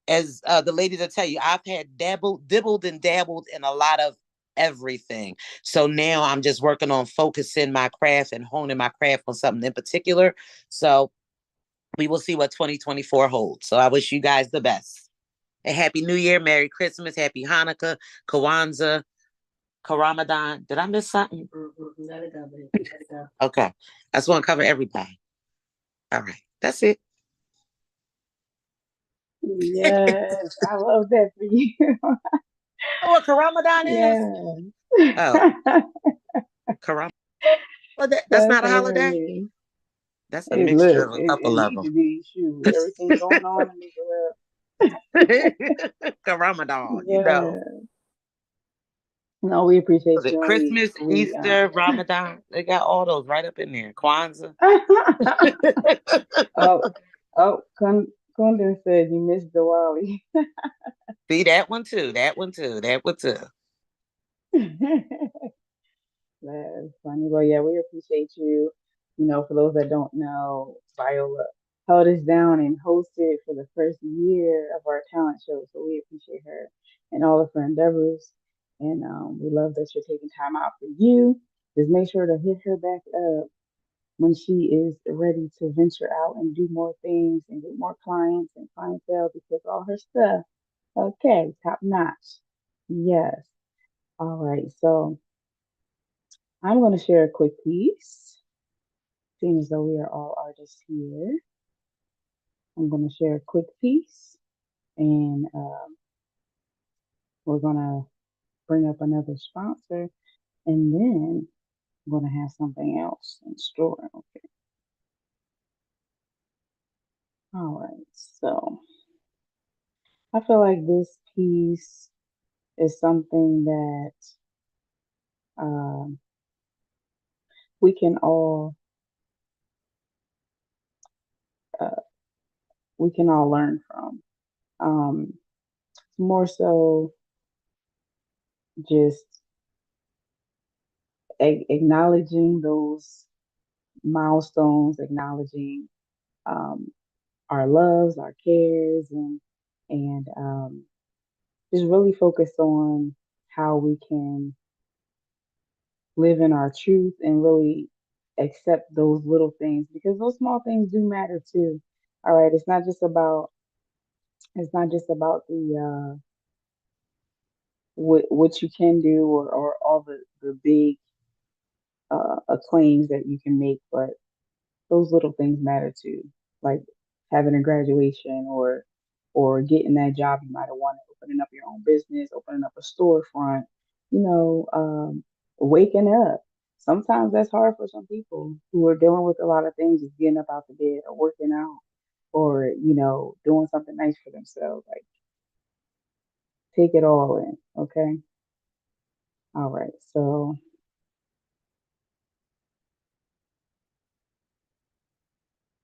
as the ladies will tell you, I've had dibbled and dabbled in a lot of everything. So now I'm just working on focusing my craft and honing my craft on something in particular. So we will see what 2024 holds. So I wish you guys the best. A happy New Year, Merry Christmas, Happy Hanukkah, Kwanzaa, Ramadan. Did I miss something? Let it go, baby. Let it go. Okay. I just want to cover everybody. All right. That's it. Yes, I love that for you. Oh, what Ramadan is? Yes. Oh, Ramadan. Well, that's That's not a holiday. hilarious. That's a Hey, mixture look, of a it couple of needs them. to be shoot. Everything going on in the world. Ramadan, you know. Yeah. No, we appreciate Was it you and Christmas, we Easter, Ramadan? They got all those right up in there. Kwanzaa. oh, Kundin said you missed Diwali. See, that one too. That one too. That one too. That's funny. Well, yeah, we appreciate you. You know, for those that don't know, Viola held us down and hosted for the first year of our talent show. So we appreciate her and all of her endeavors. And we love that you're taking time out for you. Just make sure to hit her back up when she is ready to venture out and do more things and get more clients and clientele because all her stuff, okay, top notch. Yes. All right. So I'm going to share a quick piece. Seeing as though we are all artists here, I'm going to share a quick piece and we're going to bring up another sponsor and then I'm going to have something else in store. Okay. All right. So I feel like this piece is something that um, we can all uh, we can all learn from. Um, More so just acknowledging those milestones, acknowledging um, our loves, our cares, and just really focus on how we can live in our truth and really accept those little things because those small things do matter too. All right, it's not just about the what you can do or all the big acclaims that you can make, but those little things matter too, like having a graduation or getting that job you might have wanted, opening up your own business, opening up a storefront, you know, waking up. Sometimes that's hard for some people who are dealing with a lot of things, just getting up out the bed or working out or, doing something nice for themselves. Like take it all in, okay? All right, so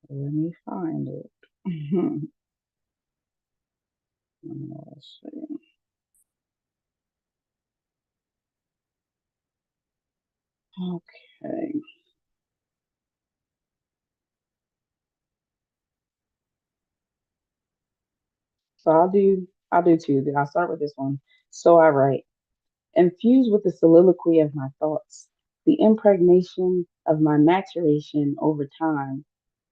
let me find it. Let's see. Okay. So I'll do two. Then I'll start with this one. So I write, infused with the soliloquy of my thoughts, the impregnation of my maturation over time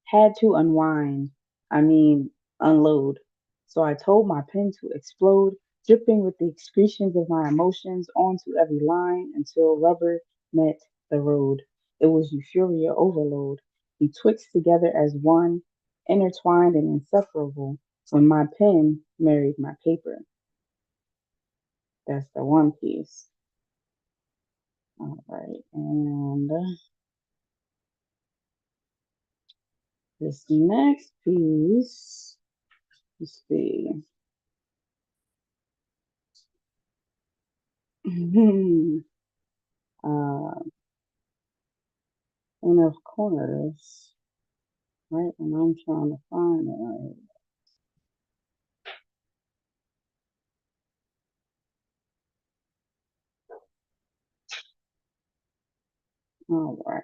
had to unwind, I mean unload. So I told my pen to explode, dripping with the excretions of my emotions onto every line until rubber met the road. It was euphoria overload, betwixt together as one, intertwined and inseparable, when my pen married my paper. That's the one piece. All right, and this next piece, let's see. uh, and of course, right when I'm trying to find it, right, all right.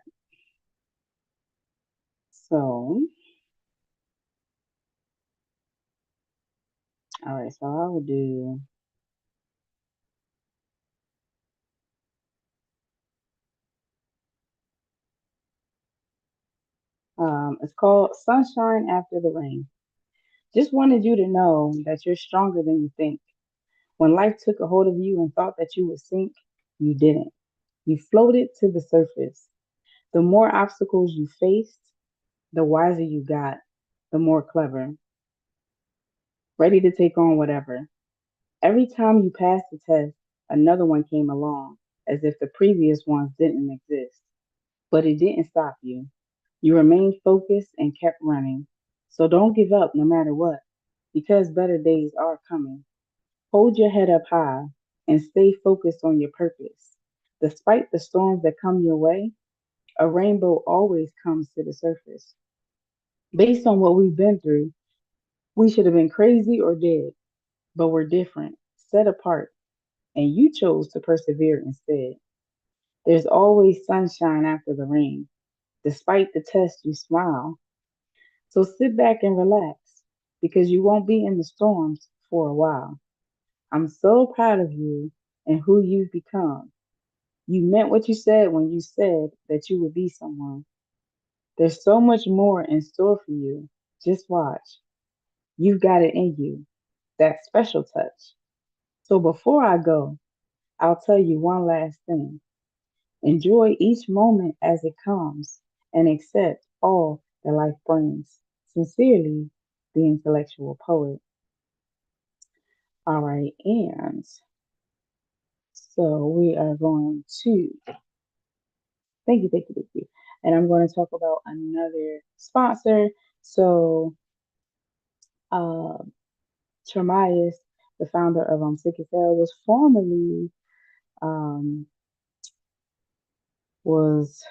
So, all right. So I will do. It's called Sunshine After the Rain. Just wanted you to know that you're stronger than you think. When life took a hold of you and thought that you would sink, you didn't. You floated to the surface. The more obstacles you faced, the wiser you got, the more clever, ready to take on whatever. Every time you passed the test, another one came along, as if the previous ones didn't exist. But it didn't stop you. You remained focused and kept running. So don't give up no matter what, because better days are coming. Hold your head up high and stay focused on your purpose. Despite the storms that come your way, a rainbow always comes to the surface. Based on what we've been through, we should have been crazy or dead, but we're different, set apart, and you chose to persevere instead. There's always sunshine after the rain. Despite the test, you smile. So sit back and relax because you won't be in the storms for a while. I'm so proud of you and who you've become. You meant what you said when you said that you would be someone. There's so much more in store for you. Just watch. You've got it in you, that special touch. So before I go, I'll tell you one last thing. Enjoy each moment as it comes and accept all that life brings. Sincerely, the intellectual poet. All right, and so we are going to thank you. And I'm going to talk about another sponsor. So, uh, Tremias, the founder of Sick as Hell, um, was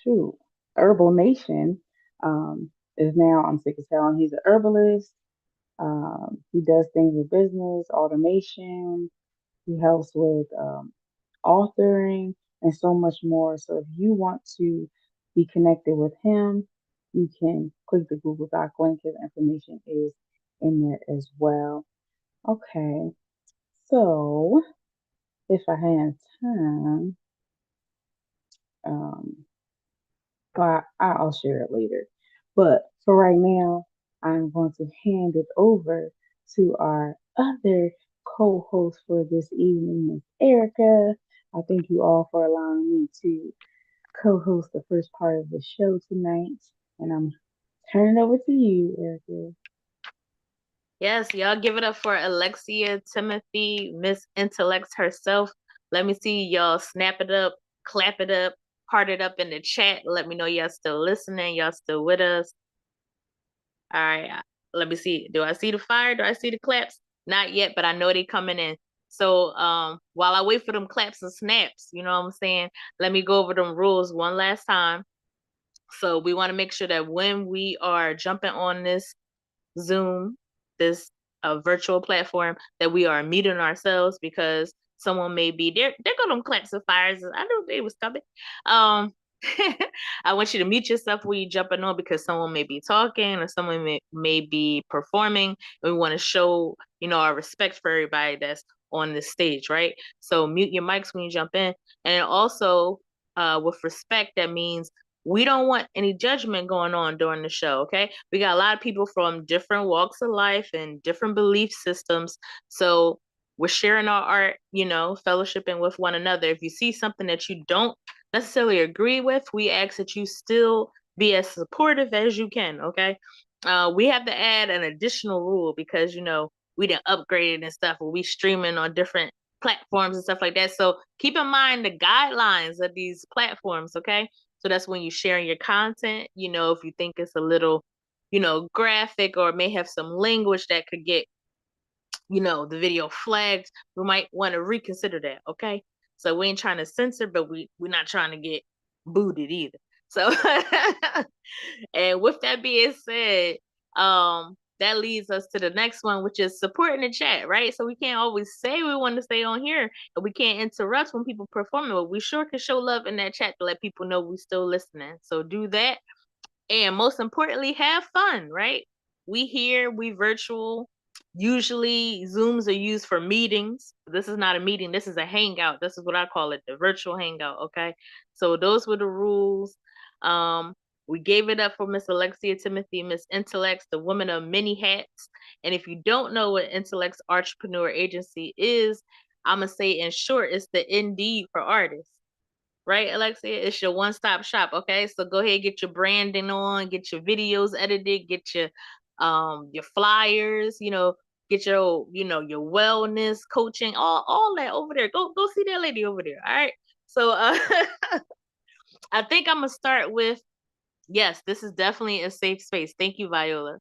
to Herbal Nation. is now, I'm sick of telling, he's an herbalist. He does things with business, automation. He helps with authoring and so much more. So if you want to be connected with him, you can click the Google Doc link. His information is in there as well. Okay, so if I have time, um, I'll share it later. But for right now, I'm going to hand it over to our other co-host for this evening, Miss Erica. I thank you all for allowing me to co-host the first part of the show tonight. And I'm turning it over to you, Erica. Yes, y'all give it up for Alexia Timothy, Miss Intellect herself. Let me see y'all snap it up, clap it up, heart it up in the chat. Let me know y'all still listening, y'all still with us. All right, let me see. Do I see the fire? Do I see the claps? Not yet, but I know they coming in. So while I wait for them claps and snaps, you know what I'm saying? Let me go over them rules one last time. So we want to make sure that when we are jumping on this Zoom, this virtual platform, that we are muting ourselves because someone may be there. There go them claps and fires. I knew they was coming. I want you to mute yourself when you jumping on because someone may be talking or someone may be performing. We want to show, our respect for everybody that's on this stage, right? So mute your mics when you jump in. And also, with respect, that means we don't want any judgment going on during the show, okay? We got a lot of people from different walks of life and different belief systems. So we're sharing our art, fellowshipping with one another. If you see something that you don't necessarily agree with, we ask that you still be as supportive as you can, okay? We have to add an additional rule because, we done upgraded and stuff, and we streaming on different platforms and stuff like that. So keep in mind the guidelines of these platforms, okay? So that's when you share your content, if you think it's a little, graphic or may have some language that could get, the video flagged, we might want to reconsider that. Okay. So we ain't trying to censor, but we're not trying to get booted either. So, and with that being said, that leads us to the next one, which is supporting the chat, right? So we can't always say we want to stay on here and we can't interrupt when people performing, but we sure can show love in that chat to let people know we still listening. So do that. And most importantly, have fun, right? We here, we virtual. Usually Zooms are used for meetings. This is not a meeting. This is a hangout. This is what I call it, the virtual hangout. Okay. So those were the rules. We gave it up for Miss Alexia Timothy, Miss Intellects, the woman of many hats. And if you don't know what Intellects Artrepreneur Agency is, I'm going to say in short, it's the Indeed for artists. Right, Alexia? It's your one-stop shop. Okay. So go ahead, get your branding on, get your videos edited, get your flyers, get your, your wellness coaching, all that over there. Go see that lady over there. All right. So I think I'm gonna start with, yes, this is definitely a safe space. Thank you, Viola.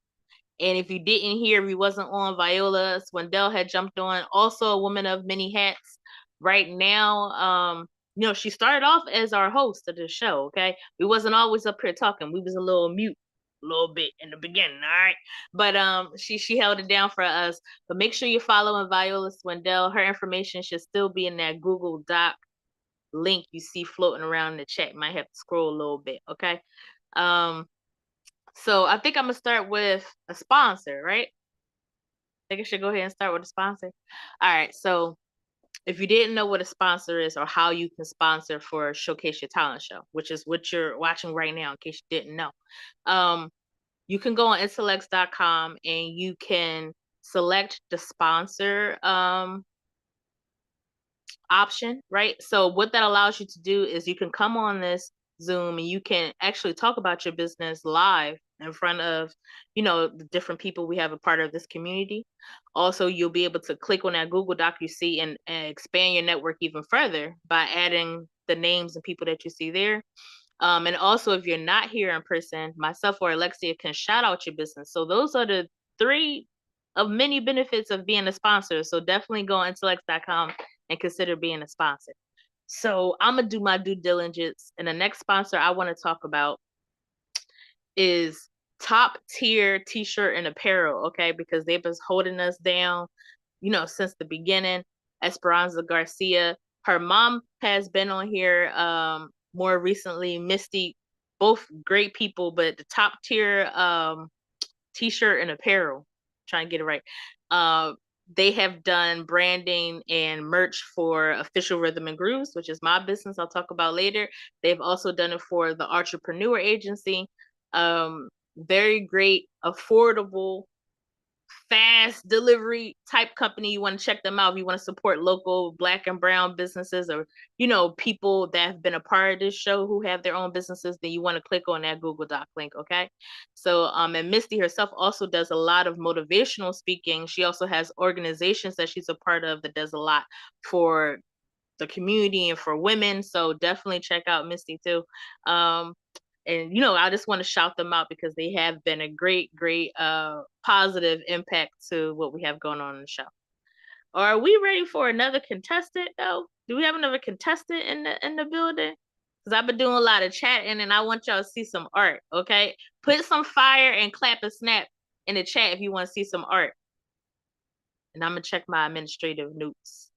And if you didn't hear, we wasn't on Viola. Swindell had jumped on, also a woman of many hats. Right now, she started off as our host of the show, okay? We wasn't always up here talking. We was a little mute a little bit in the beginning, all right? But she held it down for us. But make sure you're following Viola Swindell. Her information should still be in that Google Doc link you see floating around in the chat. You might have to scroll a little bit, okay? So I think I'm gonna start with a sponsor, right? I think I should go ahead and start with a sponsor. All right. So if you didn't know what a sponsor is or how you can sponsor for Showcase Your Talent Show, which is what you're watching right now, in case you didn't know, you can go on intellects.com and you can select the sponsor option, right? So what that allows you to do is you can come on this Zoom and you can actually talk about your business live in front of, the different people we have a part of this community. Also, you'll be able to click on that Google Doc you see and expand your network even further by adding the names and people that you see there. And also, if you're not here in person, myself or Alexia can shout out your business. So those are the 3 of many benefits of being a sponsor. So definitely go on intellects.com and consider being a sponsor. So I'm going to do my due diligence. And the next sponsor I want to talk about is top tier t-shirt and apparel, okay, because they've been holding us down, since the beginning. Esperanza Garcia, her mom has been on here more recently. Misty, both great people, but the top tier t-shirt and apparel, trying to get it right. They have done branding and merch for Official Rhythm and Grooves, which is my business I'll talk about later. They've also done it for the Artrepreneur agency. Very great, affordable, fast delivery type company. You want to check them out if you want to support local Black and brown businesses, or people that have been a part of this show who have their own businesses. Then you want to click on that Google Doc link. Okay, so and Misty herself also does a lot of motivational speaking. She also has organizations that she's a part of that does a lot for the community and for women. So definitely check out Misty too. And I just want to shout them out because they have been a great positive impact to what we have going on in the show. Are we ready for another contestant though? Do we have another contestant in the building? Because I've been doing a lot of chatting and I want y'all to see some art. Okay, put some fire and clap and snap in the chat if you want to see some art, and I'm gonna check my administrative notes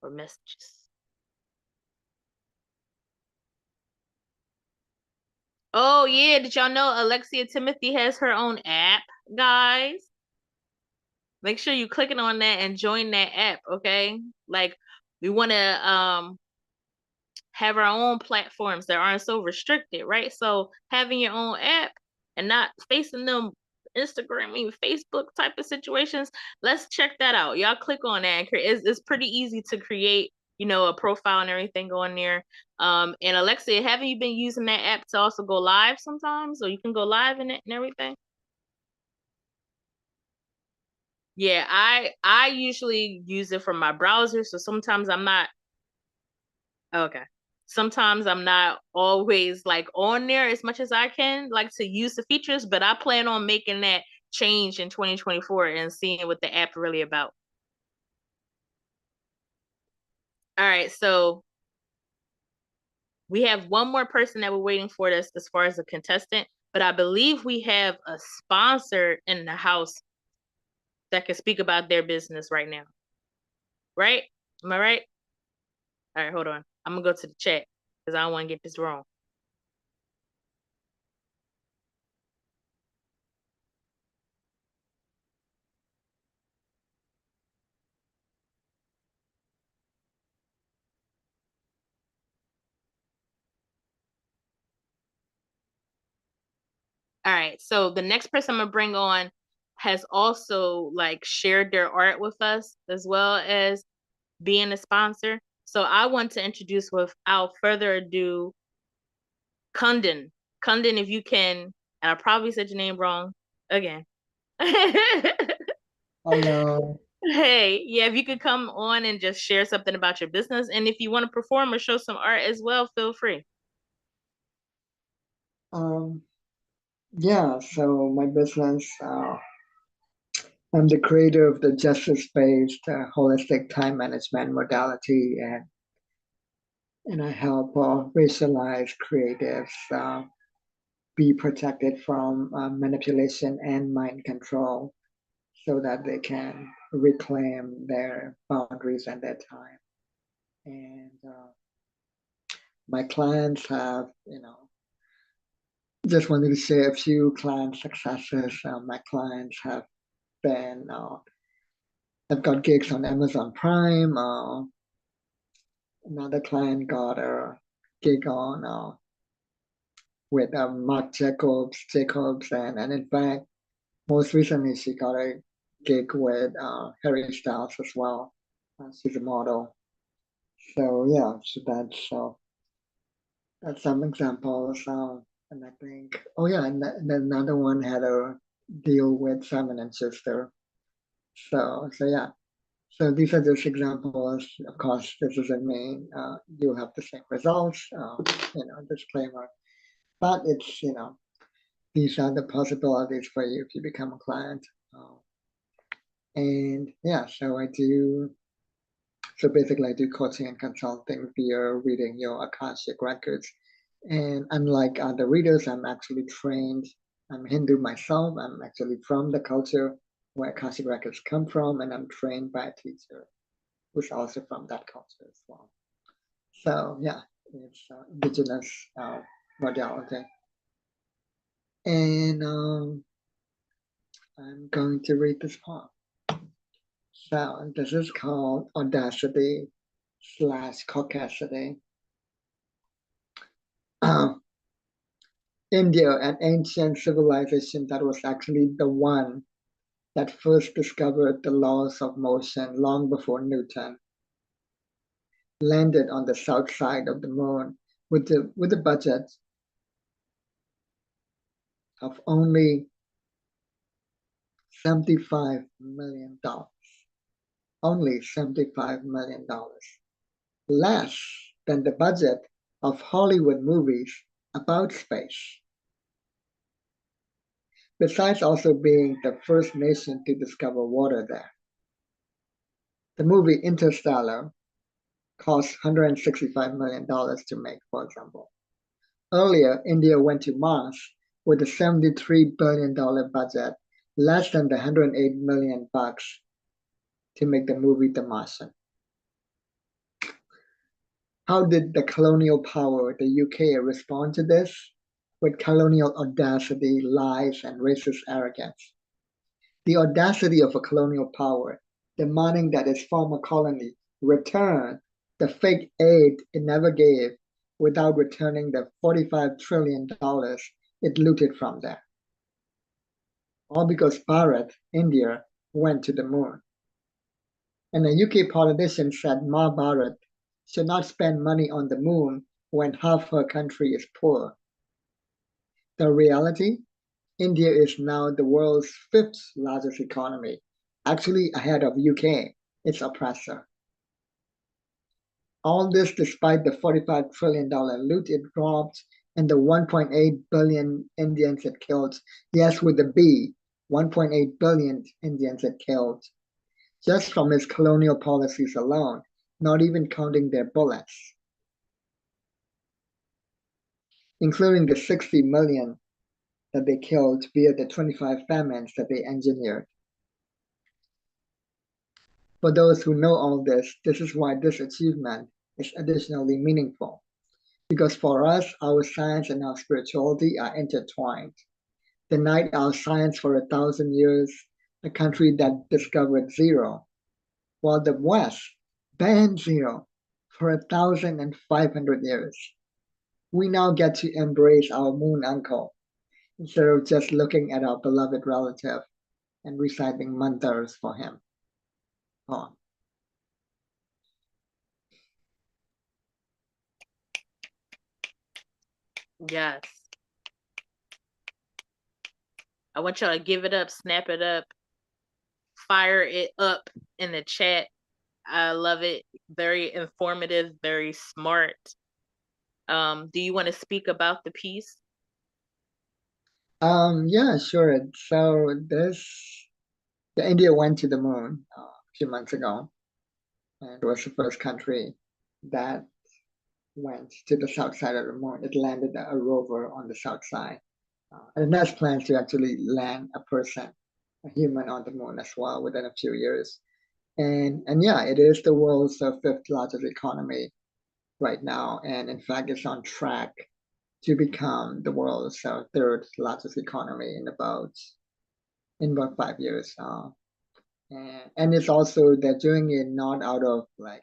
or messages. Oh yeah, did y'all know Alexia Timothy has her own app, guys? Make sure you clicking on that and join that app, okay? Like, we want to have our own platforms that aren't so restricted, right? So having your own app and not facing them Instagram, even Facebook type of situations, let's check that out. Y'all click on that. It's pretty easy to create, a profile and everything going there. And Alexia, haven't you been using that app to also go live sometimes? So you can go live in it and everything? Yeah, I usually use it from my browser, so sometimes I'm not okay. Sometimes I'm not always like on there as much as I can like to use the features, but I plan on making that change in 2024 and seeing what the app really about. All right, so we have one more person that we're waiting for this as far as a contestant, but I believe we have a sponsor in the house that can speak about their business right now. Right? Am I right? All right, hold on. I'm gonna go to the chat because I don't want to get this wrong. All right, so the next person I'm gonna bring on has also like shared their art with us as well as being a sponsor. So I want to introduce without further ado, Kundin. Kundin, if you can, and I probably said your name wrong again. Hello. Hey, yeah, if you could come on and just share something about your business, and if you want to perform or show some art as well, feel free. Yeah, so my business, I'm the creator of the justice-based holistic time management modality, and I help racialized creatives be protected from manipulation and mind control so that they can reclaim their boundaries and their time. And my clients have, just wanted to share a few client successes. My clients have been, I've got gigs on Amazon Prime. Another client got a gig on with Marc Jacobs, and in fact, most recently she got a gig with Harry Styles as well. She's a model. So yeah, so that's some examples. And I think, oh yeah, and then another one had a deal with Simon and Schuster. So yeah. So these are just examples. Of course, this doesn't mean you'll have the same results. Disclaimer. But it's these are the possibilities for you if you become a client. And yeah, so I do. So basically, I do coaching and consulting via reading your Akashic records. And unlike other readers, I'm actually trained I'm Hindu myself. I'm actually from the culture where Akashic records come from, and I'm trained by a teacher who's also from that culture as well. So yeah, it's indigenous modality. And I'm going to read this part. So this is called Audacity / Caucasity. India, an ancient civilization that was actually the one that first discovered the laws of motion long before Newton, landed on the south side of the moon with a budget of only $75 million. Only $75 million. Less than the budget of Hollywood movies about space. Besides also being the first nation to discover water there. The movie Interstellar cost $165 million to make, for example. Earlier, India went to Mars with a $73 billion budget, less than the $108 million bucks to make the movie The Martian. How did the colonial power, the UK, respond to this? With colonial audacity, lies, and racist arrogance. The audacity of a colonial power demanding that its former colony return the fake aid it never gave without returning the $45 trillion it looted from them. All because Bharat, India, went to the moon. And a UK politician said Ma Bharat should not spend money on the moon when half her country is poor. The reality? India is now the world's 5th largest economy, actually ahead of UK, its oppressor. All this despite the $45 trillion loot it robbed and the 1.8 billion Indians it killed. Yes, with a B, 1.8 billion Indians it killed. Just from its colonial policies alone, not even counting their bullets. Including the 60 million that they killed via the 25 famines that they engineered. For those who know all this is why this achievement is additionally meaningful. Because for us, our science and our spirituality are intertwined. Denied our science for 1,000 years, a country that discovered zero, while the West banned zero for 1,500 years. We now get to embrace our moon uncle instead of just looking at our beloved relative and reciting mantras for him. Oh. Yes. I want y'all to give it up, snap it up, fire it up in the chat. I love it. Very informative, very smart. Do you want to speak about the piece? Yeah, sure. So the India went to the moon a few months ago, and it was the first country that went to the south side of the moon. It landed a rover on the south side. And it has plans to actually land a person, a human on the moon as well within a few years. And yeah, it is the world's 5th largest economy right now. And in fact, it's on track to become the world's 3rd largest economy in about 5 years. And it's also, they're doing it not out of like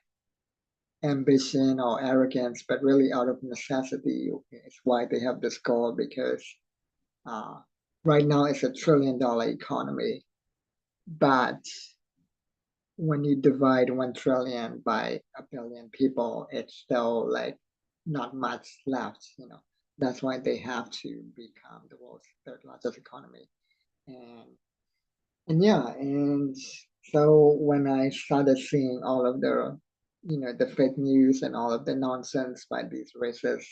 ambition or arrogance, but really out of necessity. It's why they have this goal, because right now it's $1 trillion economy, but when you divide 1 trillion by 1 billion people, it's still like not much left. That's why they have to become the world's 3rd largest economy. And yeah, and so when I started seeing all of the fake news and all of the nonsense by these racist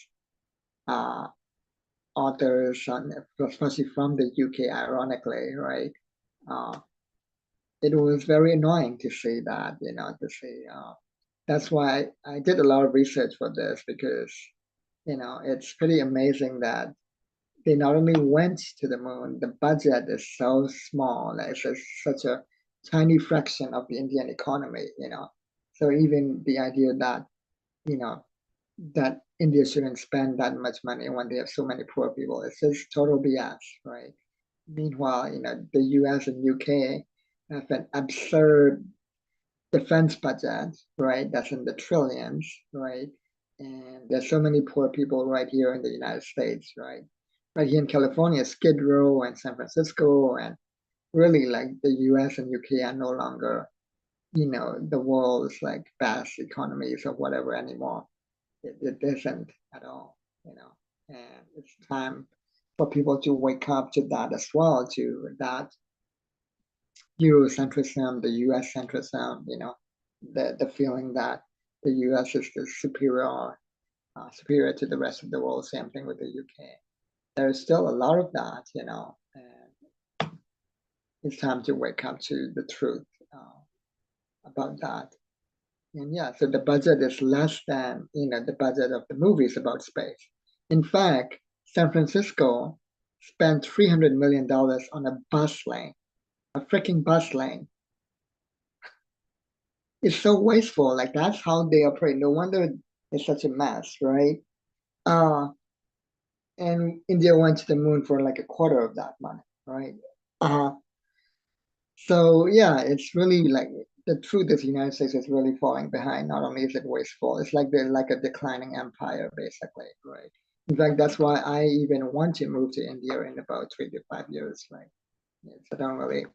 authors, especially from the UK, ironically, right? It was very annoying to see that, that's why I did a lot of research for this, because, it's pretty amazing that, they not only went to the moon, the budget is so small. It's such a tiny fraction of the Indian economy, So even the idea that, that India shouldn't spend that much money when they have so many poor people, it's just total BS, right? Meanwhile, the US and UK have an absurd defense budget, right? That's in the trillions, right? And there's so many poor people right here in the United States, right? Right here in California, Skid Row and San Francisco, and really like the US and UK are no longer, the world's like best economies or whatever anymore. It isn't at all, and it's time for people to wake up to that as well, to that Eurocentrism, the US centrism, the feeling that the US is the superior to the rest of the world. Same thing with the UK. There's still a lot of that, and it's time to wake up to the truth about that. And yeah, so the budget is less than, the budget of the movies about space. In fact, San Francisco spent $300 million on a bus lane, a freaking bus lane. It's so wasteful. Like that's how they operate. No wonder it's such a mess, right? And India went to the moon for like a quarter of that money, right? So yeah, it's really like the truth is the United States is really falling behind. Not only is it wasteful, it's like they're like a declining empire, basically, right? In fact, that's why I even want to move to India in about 3 to 5 years, right? Yes, I don't really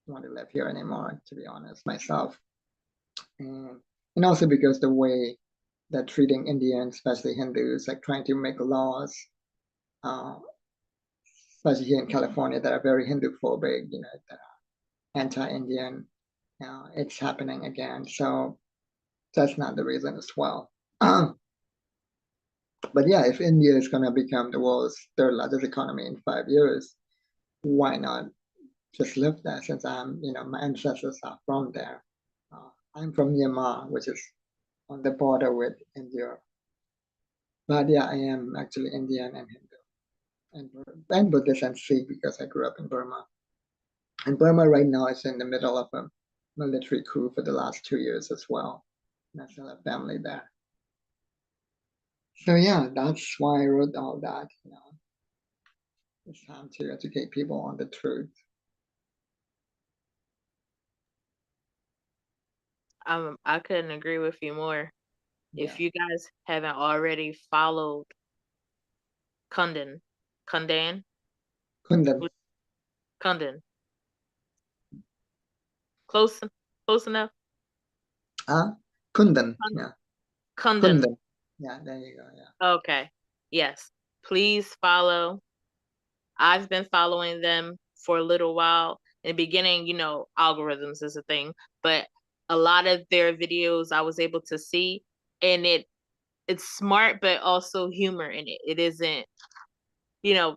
want to live here anymore, to be honest, myself. And also because the way they're treating Indians, especially Hindus, like trying to make laws, especially here in California, that are very Hindu-phobic, that are anti-Indian. It's happening again. So that's not the reason as well. But yeah, if India is going to become the world's third largest economy in 5 years, why not just live there, since my ancestors are from there. I'm from Myanmar, which is on the border with India. But yeah, I am actually Indian and Hindu and Buddhist and Sikh because I grew up in Burma. And Burma right now is in the middle of a military coup for the last 2 years as well. And I still have family there. So yeah, that's why I wrote all that. It's time to educate people on the truth. I couldn't agree with you more. Yeah. If you guys haven't already followed Kundan, Kundan. Kundan, close enough. Kundan. Yeah. Kundan. Yeah, there you go. Yeah. Okay. Yes. Please follow. I've been following them for a little while. In the beginning, algorithms is a thing, but a lot of their videos I was able to see, and it's smart, but also humor in it. It isn't,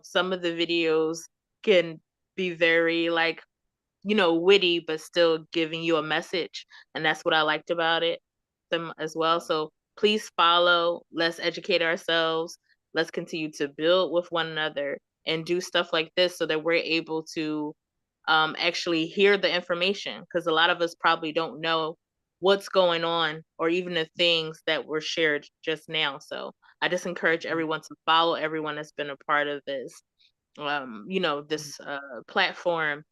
some of the videos can be very like, witty, but still giving you a message. And that's what I liked about them as well. So please follow. Let's educate ourselves. Let's continue to build with one another and do stuff like this so that we're able to actually hear the information, because a lot of us probably don't know what's going on or even the things that were shared just now. So I just encourage everyone to follow everyone that's been a part of this, this platform,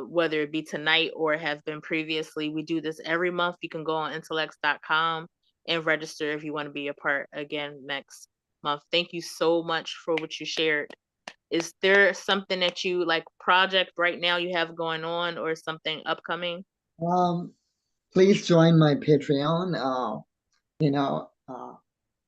whether it be tonight or has been previously. We do this every month. You can go on intellects.com and register if you want to be a part again next month. Thank you so much for what you shared. Is there something that you like project right now you have going on or something upcoming? Please join my Patreon.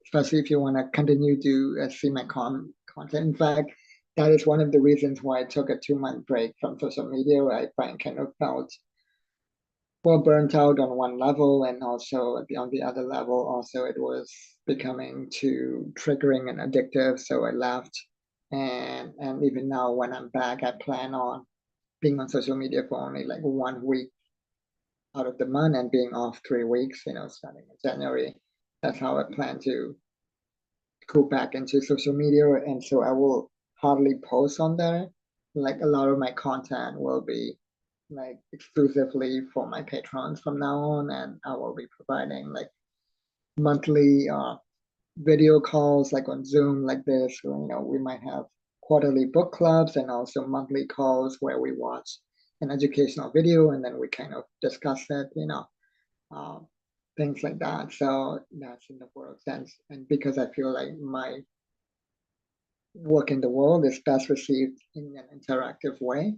Especially if you want to continue to see my content. In fact, that is one of the reasons why I took a 2-month break from social media, where I kind of felt burnt out on one level, and also on the other level, also it was becoming too triggering and addictive. So I left, and even now when I'm back, I plan on being on social media for only like 1 week out of the month and being off 3 weeks. Starting in January. That's how I plan to go back into social media, and so I will hardly post on there. Like a lot of my content will be like exclusively for my patrons from now on, and I will be providing like monthly video calls like on Zoom like this. We might have quarterly book clubs and also monthly calls where we watch an educational video and then we kind of discuss it, things like that. So that's in the works. And because I feel like my work in the world is best received in an interactive way.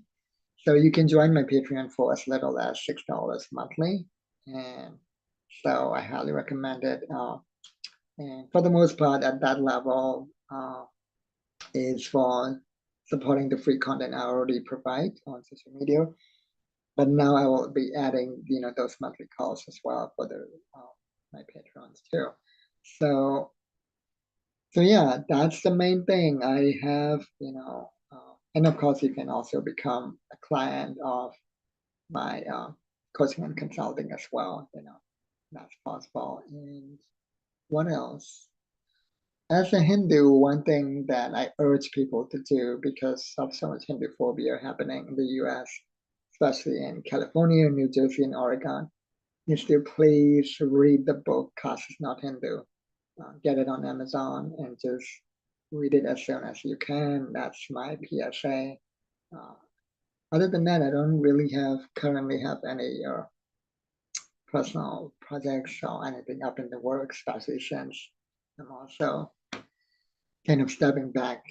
So you can join my Patreon for as little as $6 monthly. And so I highly recommend it. And for the most part, at that level, is for supporting the free content I already provide on social media. But now I will be adding, those monthly calls as well for the my patrons too. So yeah, that's the main thing. I have, and of course you can also become a client of my coaching and consulting as well. That's possible. And what else? As a Hindu, one thing that I urge people to do because of so much Hindu phobia happening in the US, especially in California, New Jersey, and Oregon, is to please read the book Caste is Not Hindu. Get it on Amazon and just read it as soon as you can. That's my PSA. Other than that, I don't really currently have any personal projects or anything up in the works, especially since I'm also kind of stepping back,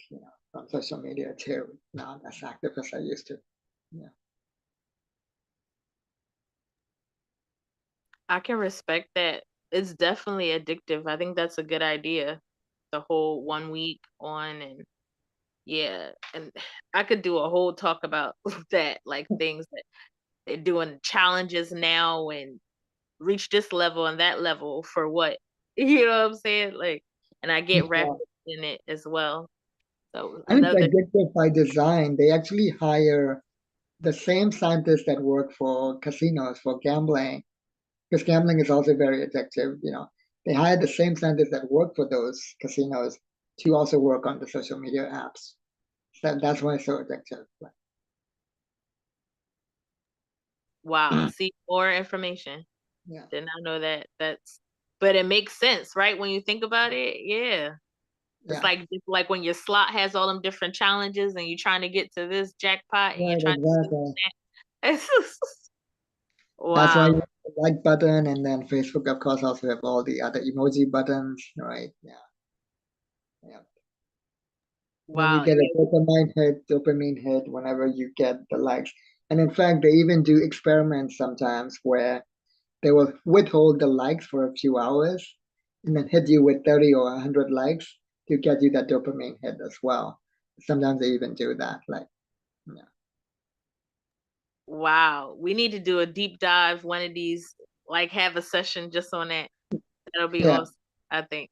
from social media too, not as active as I used to. Yeah. I can respect that. It's definitely addictive. I think that's a good idea. The whole 1 week on, and yeah, and I could do a whole talk about that, like things that they're doing challenges now and reach this level and that level for what? You know what I'm saying? Like, and I get wrapped up in it as well. So And it's another, addictive by design. They actually hire the same scientists that work for casinos, for gambling, because gambling is also very addictive. They hire the same scientists that work for those casinos to also work on the social media apps. So that's why it's so addictive. wow, see more information. Yeah. Did not know that. But it makes sense, right? When you think about it, yeah. It's Yeah. like when your slot has all them different challenges and you're trying to get to this jackpot and you're Right, trying exactly. to That's why you wow. have the like button, and then Facebook, of course, also have all the other emoji buttons, right? Yeah. Yeah. Then you Wow. get a Yeah. dopamine hit whenever you get the likes. And in fact, they even do experiments sometimes where they will withhold the likes for a few hours and then hit you with 30 or 100 likes to get you that dopamine hit as well. Sometimes they even do that. Yeah. Wow. We need to do a deep dive one of these, like have a session just on that. That'll be Yeah. awesome, I think.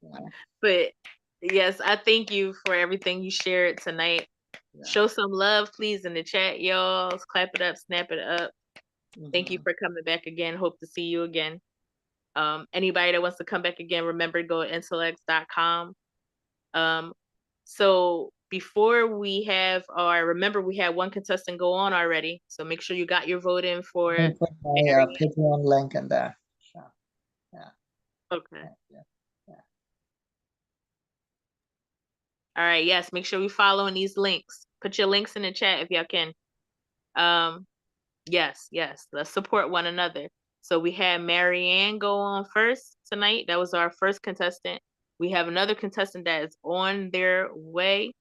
Yeah. But yes, I thank you for everything you shared tonight. Yeah. Show some love, please, in the chat, y'all. Clap it up, snap it up. Thank you for coming back again. Hope to see you again. Anybody that wants to come back again, remember, go to intellects.com. So before we have remember we had one contestant go on already. So make sure you got your vote in for I put my Patreon link in there. So, yeah. okay. Yeah. All right, yes, make sure we following these links. Put your links in the chat if y'all can. Yes, let's support one another. So we had Marianne go on first tonight. That was our first contestant. We have another contestant that is on their way.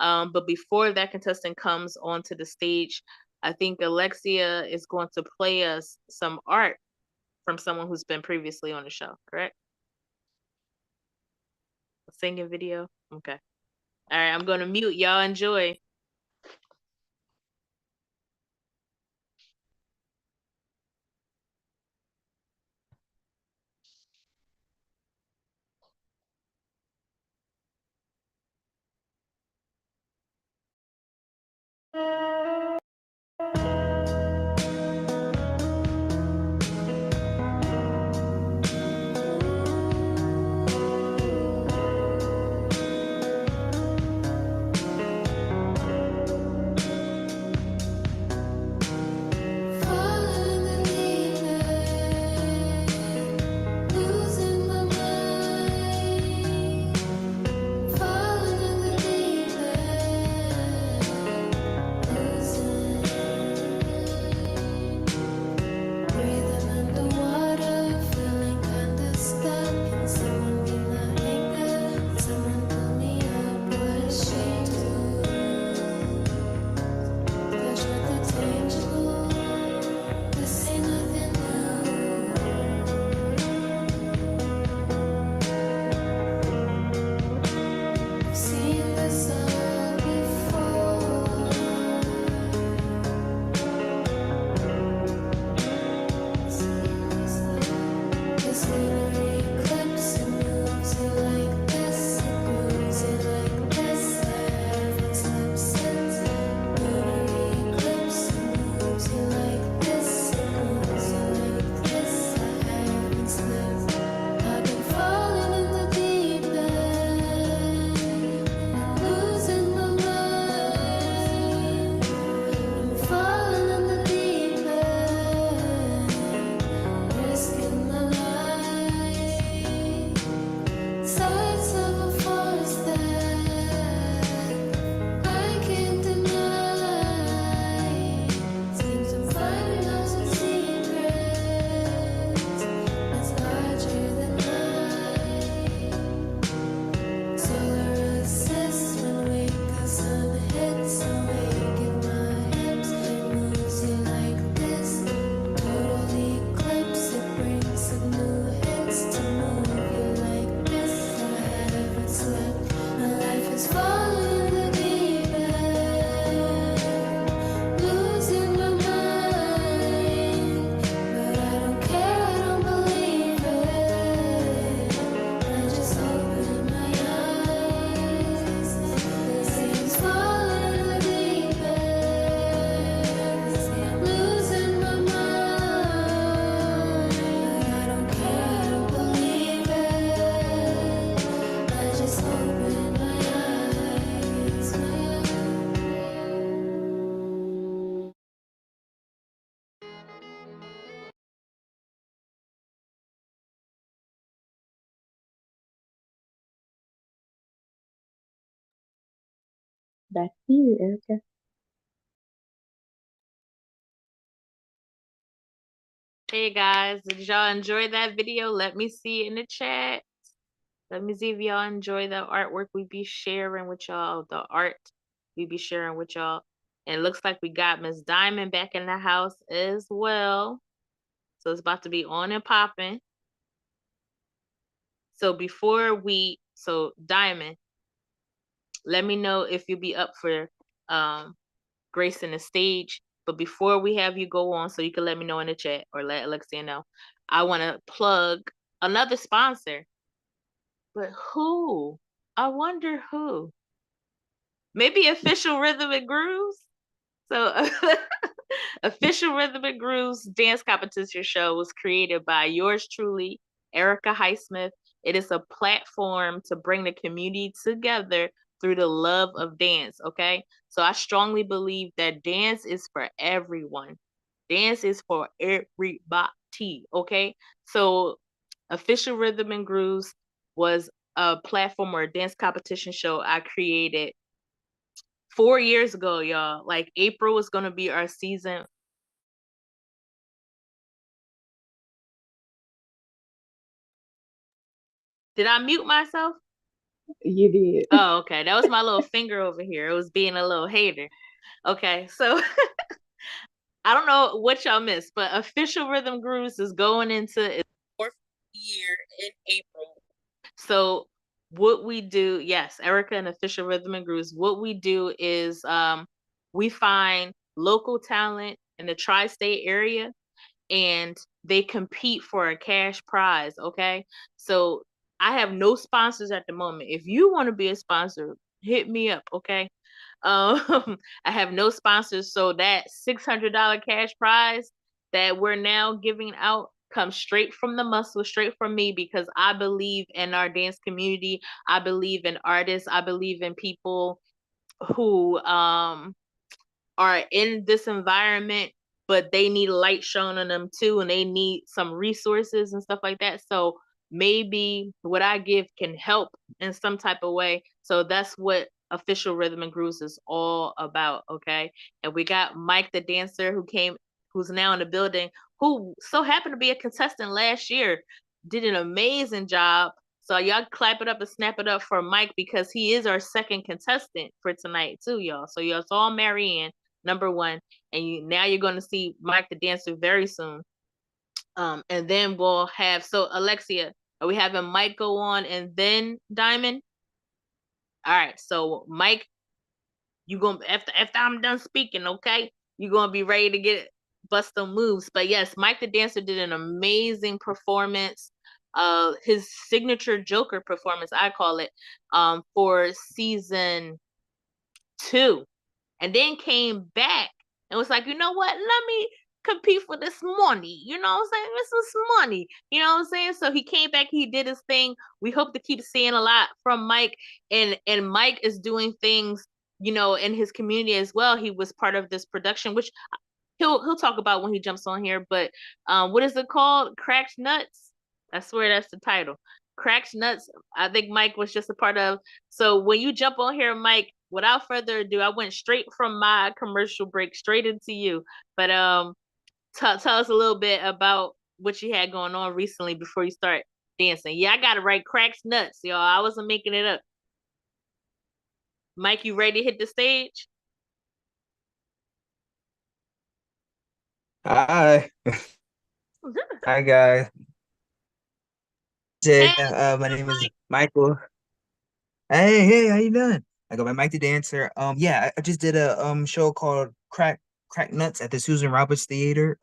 But before that contestant comes onto the stage, I think Alexia is going to play us some art from someone who's been previously on the show, correct? A singing video? Okay. All right, I'm going to mute. Y'all enjoy. Back to you, Erica. Hey guys, did y'all enjoy that video? Let me see in the chat. Let me see if y'all enjoy the artwork we be sharing with y'all, the art we be sharing with y'all. And it looks like we got Miss Diamond back in the house as well. So it's about to be on and popping. So Diamond, let me know if you'll be up for gracing the stage. But before we have you go on, so you can let me know in the chat or let Alexia know, I want to plug another sponsor. But who? I wonder who. Maybe Official Rhythm and Grooves? So Official Rhythm and Grooves dance competition show was created by yours truly, Erica Highsmith. It is a platform to bring the community together through the love of dance, okay? So I strongly believe that dance is for everyone. Dance is for everybody, okay? So Official Rhythm and Grooves was a platform or a dance competition show I created 4 years ago, y'all. Like April was gonna be our season. Did I mute myself? You did. Oh, okay. That was my little finger over here. It was being a little hater. Okay, so I don't know what y'all missed, but Official Rhythm Grooves is going into its 4th year in April. So what we do, yes, Erica and Official Rhythm and Grooves, what we do is we find local talent in the tri-state area and they compete for a cash prize, okay? So I have no sponsors at the moment. If you want to be a sponsor, hit me up, okay? I have no sponsors, so that $600 cash prize that we're now giving out comes straight from the muscle, straight from me, because I believe in our dance community. I believe in artists. I believe in people who are in this environment, but they need light shown on them too, and they need some resources and stuff like that. So maybe what I give can help in some type of way. So that's what Official Rhythm and Grooves is all about, okay? And we got Mike the dancer who's now in the building, who so happened to be a contestant last year, did an amazing job. So y'all clap it up and snap it up for Mike, because he is our second contestant for tonight too, y'all. So y'all saw Marianne, number one, and now you're going to see Mike the dancer very soon. And then we'll have, so Alexia, are we having Mike go on and then Diamond? All right, so Mike, you gonna after I'm done speaking, okay? You're gonna be ready to get bust some moves. But yes, Mike the dancer did an amazing performance. His signature Joker performance, I call it, for season 2. And then came back and was like, you know what? Let me compete for this money. You know what I'm saying? This was money. You know what I'm saying? So he came back, he did his thing. We hope to keep seeing a lot from Mike. And Mike is doing things, you know, in his community as well. He was part of this production, which he'll talk about when he jumps on here. But what is it called? Cracked Nuts. I swear that's the title. Cracked Nuts. I think Mike was just a part of. So when you jump on here, Mike, without further ado, I went straight from my commercial break straight into you. But tell us a little bit about what you had going on recently before you start dancing. Yeah, I got it right. Cracked Nuts, y'all. I wasn't making it up. Mike, you ready to hit the stage? Hi. Hi, guys. Hey, My name is Michael. Hey, how you doing? I go by Mike the Dancer. Yeah, I just did a show called Crack Nuts at the Susan Roberts Theater.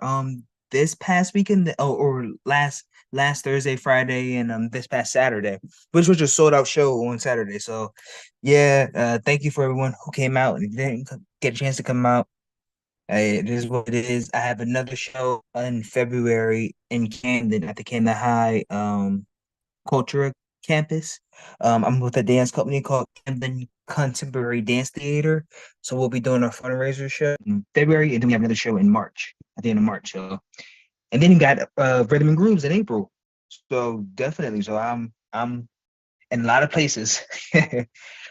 This past weekend, or last Thursday, Friday, and this past Saturday, which was a sold out show on Saturday. So, yeah, thank you for everyone who came out and didn't get a chance to come out. It is what it is. I have another show in February in Camden at the Camden High Culture Campus. I'm with a dance company called Camden Contemporary Dance Theater. So we'll be doing a fundraiser show in February, and then we have another show in March, at the end of March. So, and then you got Rhythm and Grooves in April. So definitely. So I'm in a lot of places.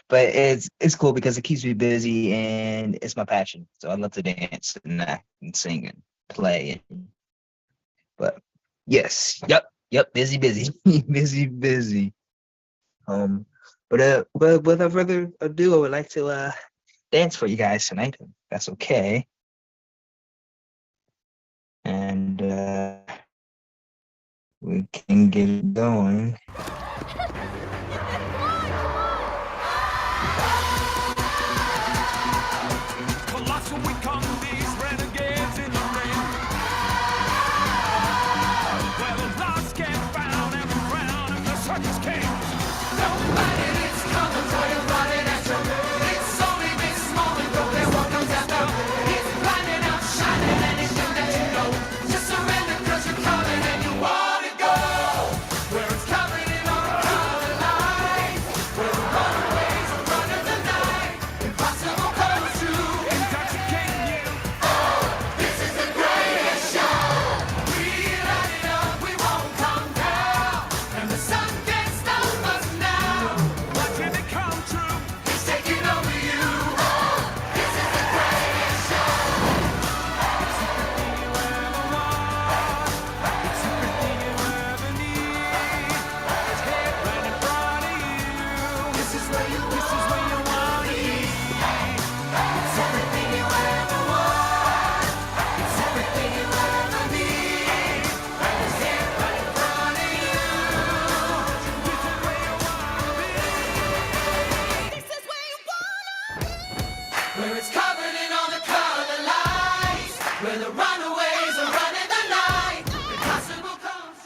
But it's cool because it keeps me busy and it's my passion. So I love to dance and act and sing and play. But yes, yep, busy, busy, busy. But without further ado, I would like to dance for you guys tonight. If that's okay. And we can get it going.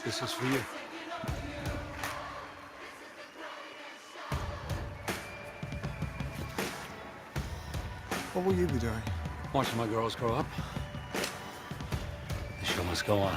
This is for you. What will you be doing? Watching my girls grow up. The show must go on.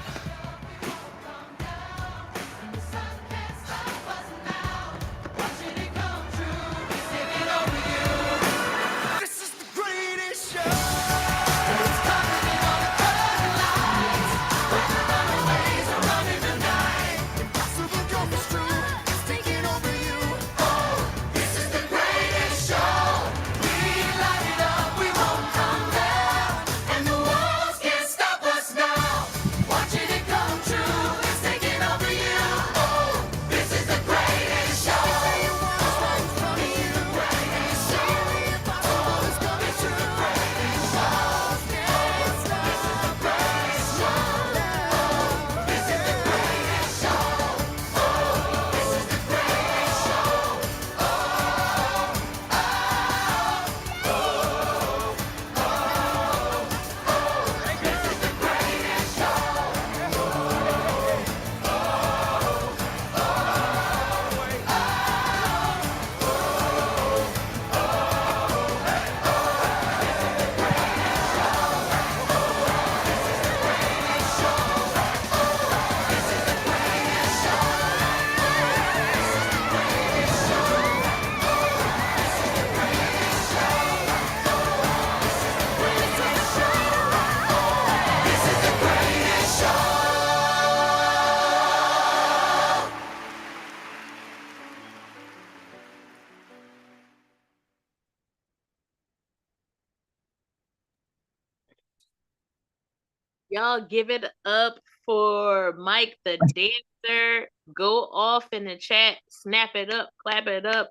Y'all give it up for Mike the dancer. Go off in the chat, snap it up, clap it up,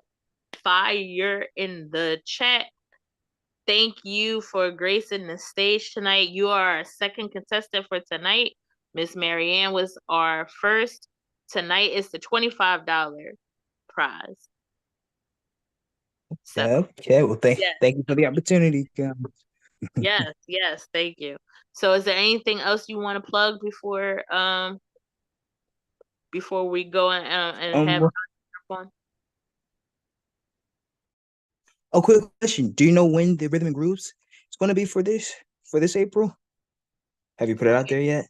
fire in the chat. Thank you for gracing the stage tonight. You are our second contestant for tonight. Miss Marianne was our first. Tonight is the $25 prize. So, Okay, well, yes. thank you for the opportunity. Yes, thank you. So is there anything else you want to plug before we go and have fun? Oh, quick question. Do you know when the Rhythm and Grooves is going to be for this April? Have you put it out there yet?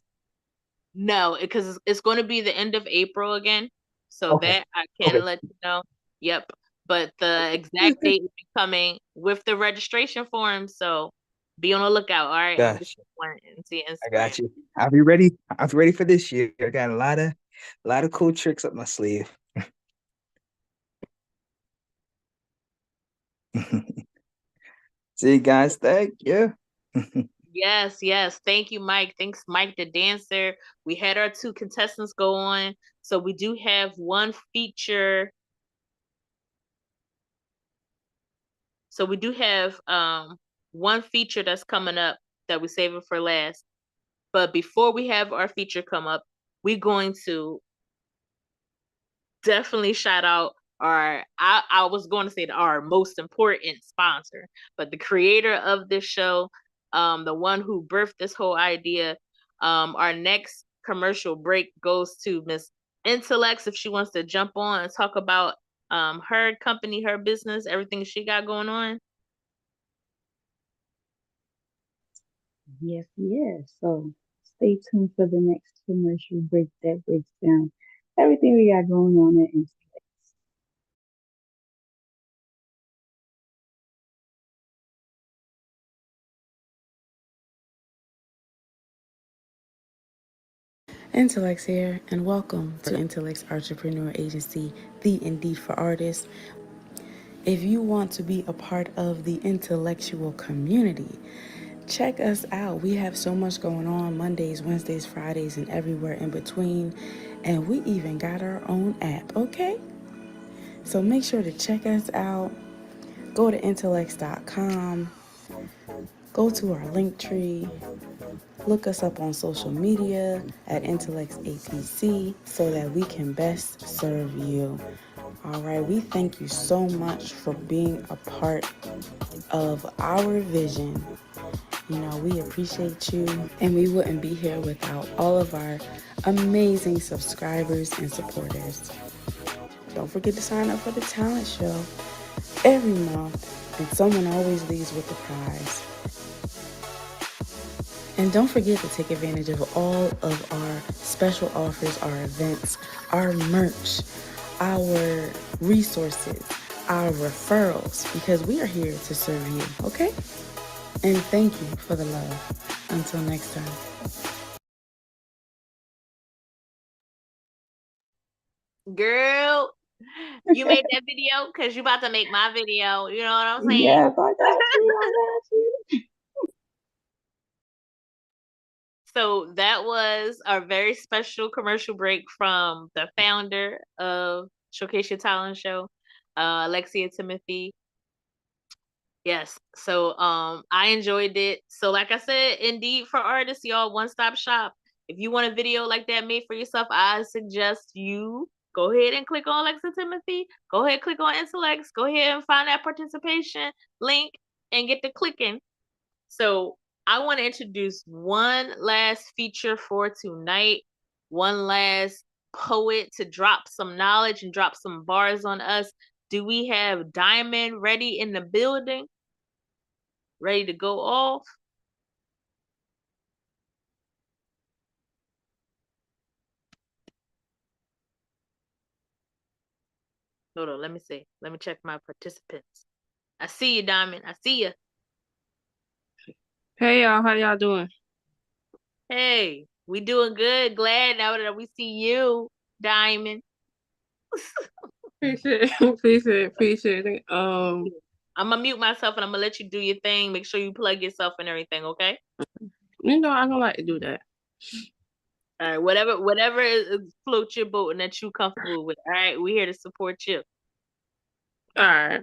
No, because it's going to be the end of April again. So that I can let you know. Yep. But the exact date will be coming with the registration form. So be on the lookout. All right. Gosh. I got you. I'll be ready. I'll be ready for this year. I got a lot of cool tricks up my sleeve. See you guys. Thank you. Yes, yes. Thank you, Mike. Thanks, Mike the dancer. We had our 2 contestants go on. So we do have one feature. So we do have one feature that's coming up that we're saving for last. But before we have our feature come up, we're going to definitely shout out I was going to say our most important sponsor, but the creator of this show, the one who birthed this whole idea. Our next commercial break goes to Miss Intellects if she wants to jump on and talk about her company, her business, everything she got going on. Yes, yes. So stay tuned for the next commercial break that breaks down everything we got going on at Intellect. Intellects here, and welcome to Intellects Artrepreneur Agency, the Indeed for Artists. If you want to be a part of the intellectual community, check us out. We have so much going on Mondays, Wednesdays, Fridays, and everywhere in between. And we even got our own app, okay? So make sure to check us out. Go to intellects.com. Go to our link tree. Look us up on social media at IntellectsAPC so that we can best serve you. All right, we thank you so much for being a part of our vision. You know, we appreciate you, and we wouldn't be here without all of our amazing subscribers and supporters. Don't forget to sign up for the talent show every month, and someone always leaves with a prize. And don't forget to take advantage of all of our special offers, our events, our merch, our resources, our referrals, because we are here to serve you, okay? And thank you for the love. Until next time. Girl, you made that video because you about to make my video. You know what I'm saying? Yes, I got you. I got you. So that was our very special commercial break from the founder of Showcase Your Talent Show, Alexia Timothy. Yes. So I enjoyed it. So like I said, Indeed for Artists, y'all, one-stop shop. If you want a video like that made for yourself, I suggest you go ahead and click on Alexia Timothy. Go ahead, click on Intellects. Go ahead and find that participation link and get to clicking. So I want to introduce one last feature for tonight, one last poet to drop some knowledge and drop some bars on us. Do we have Diamond ready in the building? Ready to go off? Hold on, let me see. Let me check my participants. I see you, Diamond. I see you. Hey y'all, how y'all doing? Hey, we doing good. Glad now that we see you, Diamond. Appreciate it. I'm gonna mute myself and I'm gonna let you do your thing. Make sure you plug yourself and everything, okay? You know I don't like to do that. All right, whatever floats your boat and that you comfortable with. All right, we're here to support you. All right.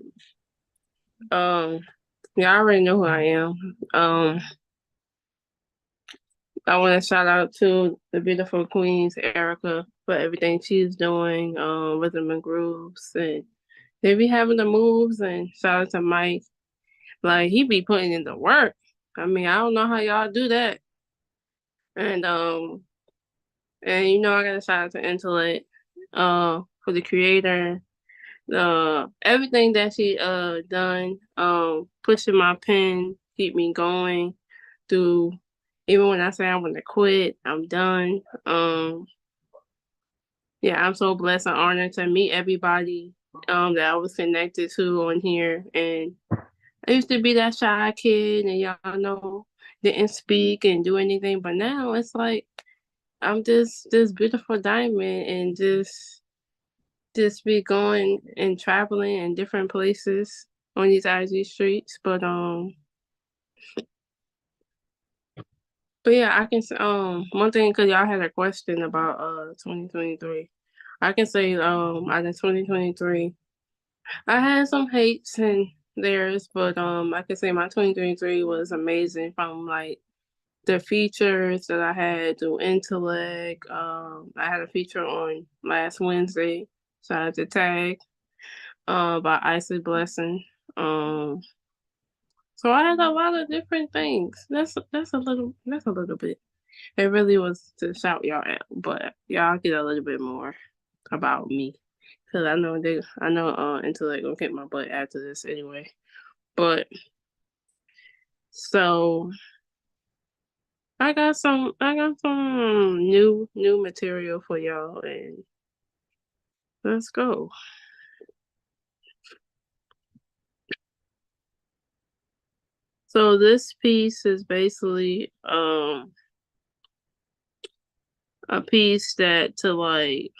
Yeah, I already know who I am. I want to shout out to the beautiful Queens, Erica, for everything she's doing, Rhythm and Grooves, and they be having the moves. And shout out to Mike, like he be putting in the work. I mean, I don't know how y'all do that. And you know I gotta shout out to Intellect, for the creator, everything that she done, pushing my pen, keep me going through. Even when I say I want to quit, I'm done. Yeah, I'm so blessed and honored to meet everybody that I was connected to on here. And I used to be that shy kid, and y'all know didn't speak and do anything. But now it's like I'm this beautiful diamond, and just be going and traveling in different places. on these IG streets. But yeah, I can say one thing, because y'all had a question about 2023. I can say out of 2023, I had some hates and theirs, but I can say my 2023 was amazing, from like the features that I had through Intellect. I had a feature on last Wednesday, shout out to Tag, by Icy Blessing. So I had a lot of different things. That's a little bit. It really was to shout y'all out, but y'all get a little bit more about me, because I know Intellect gonna kick my butt after this anyway. But so I got some new material for y'all, and let's go. So this piece is basically a piece that to like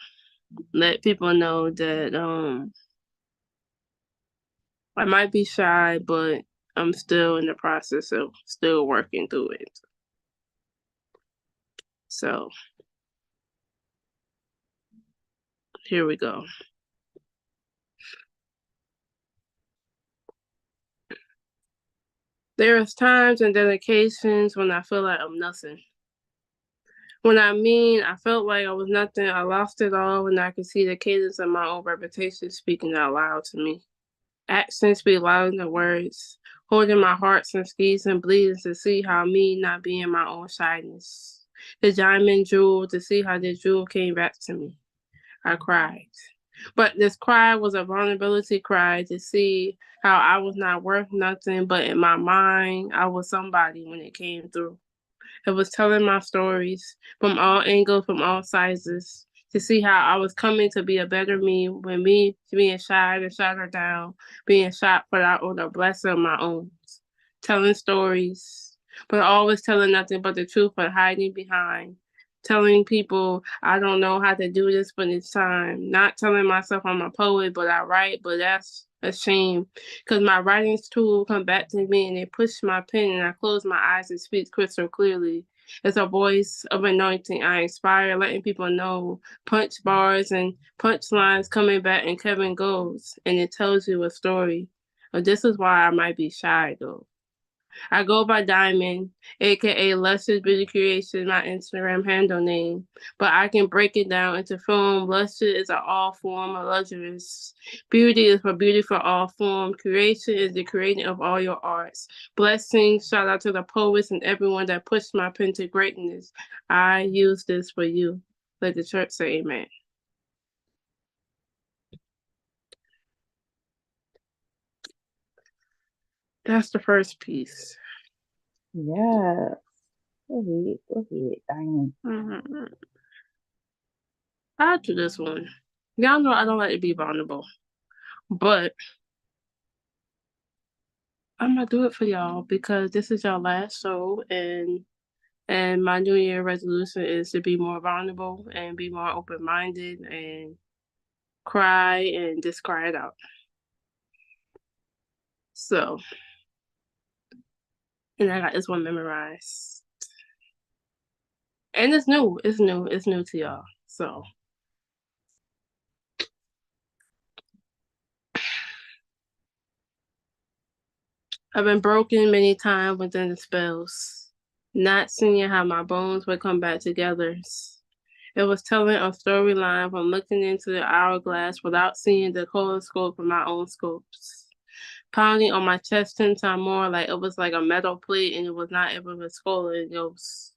let people know that I might be shy, but I'm still in the process of still working through it. So here we go. There is times and dedications when I feel like I'm nothing. When I felt like I was nothing, I lost it all, and I could see the cadence of my own reputation speaking out loud to me. Actions speak louder than words, holding my heart and skis and bleeding to see how me not being my own shyness. The diamond jewel, to see how the jewel came back to me. I cried. But this cry was a vulnerability cry, to see how I was not worth nothing, but in my mind, I was somebody when it came through. It was telling my stories from all angles, from all sizes, to see how I was coming to be a better me, when me being shy and shut her down, being shot without a blessing of my own. Telling stories, but always telling nothing but the truth, but hiding behind. Telling people I don't know how to do this, but it's time. Not telling myself I'm a poet, but I write, but that's a shame. Because my writing's tool come back to me, and they push my pen, and I close my eyes and speak crystal clearly. It's a voice of anointing. I inspire, letting people know. Punch bars and punch lines coming back, and Kevin goes, and it tells you a story. But this is why I might be shy, though. I go by Diamond, aka Lustrous Beauty Creation, my Instagram handle name. But I can break it down into form. Lustrous is an all form of luxurious. Beauty is for beauty for all form. Creation is the creating of all your arts. Blessings, shout out to the poets and everyone that pushed my pen to greatness. I use this for you. Let the church say amen. That's the first piece. Yeah. Go ahead, Diamond. I'll do this one. Y'all know I don't like to be vulnerable, but I'm gonna do it for y'all because this is y'all last show, and my New Year resolution is to be more vulnerable and be more open-minded and cry and just cry it out. So, and I got this one memorized. And it's new to y'all. So I've been broken many times within the spells, not seeing how my bones would come back together. It was telling a storyline from looking into the hourglass without seeing the horoscope of my own scopes. Pounding on my chest 10 times more, like it was like a metal plate, and it was not ever a skull. It was.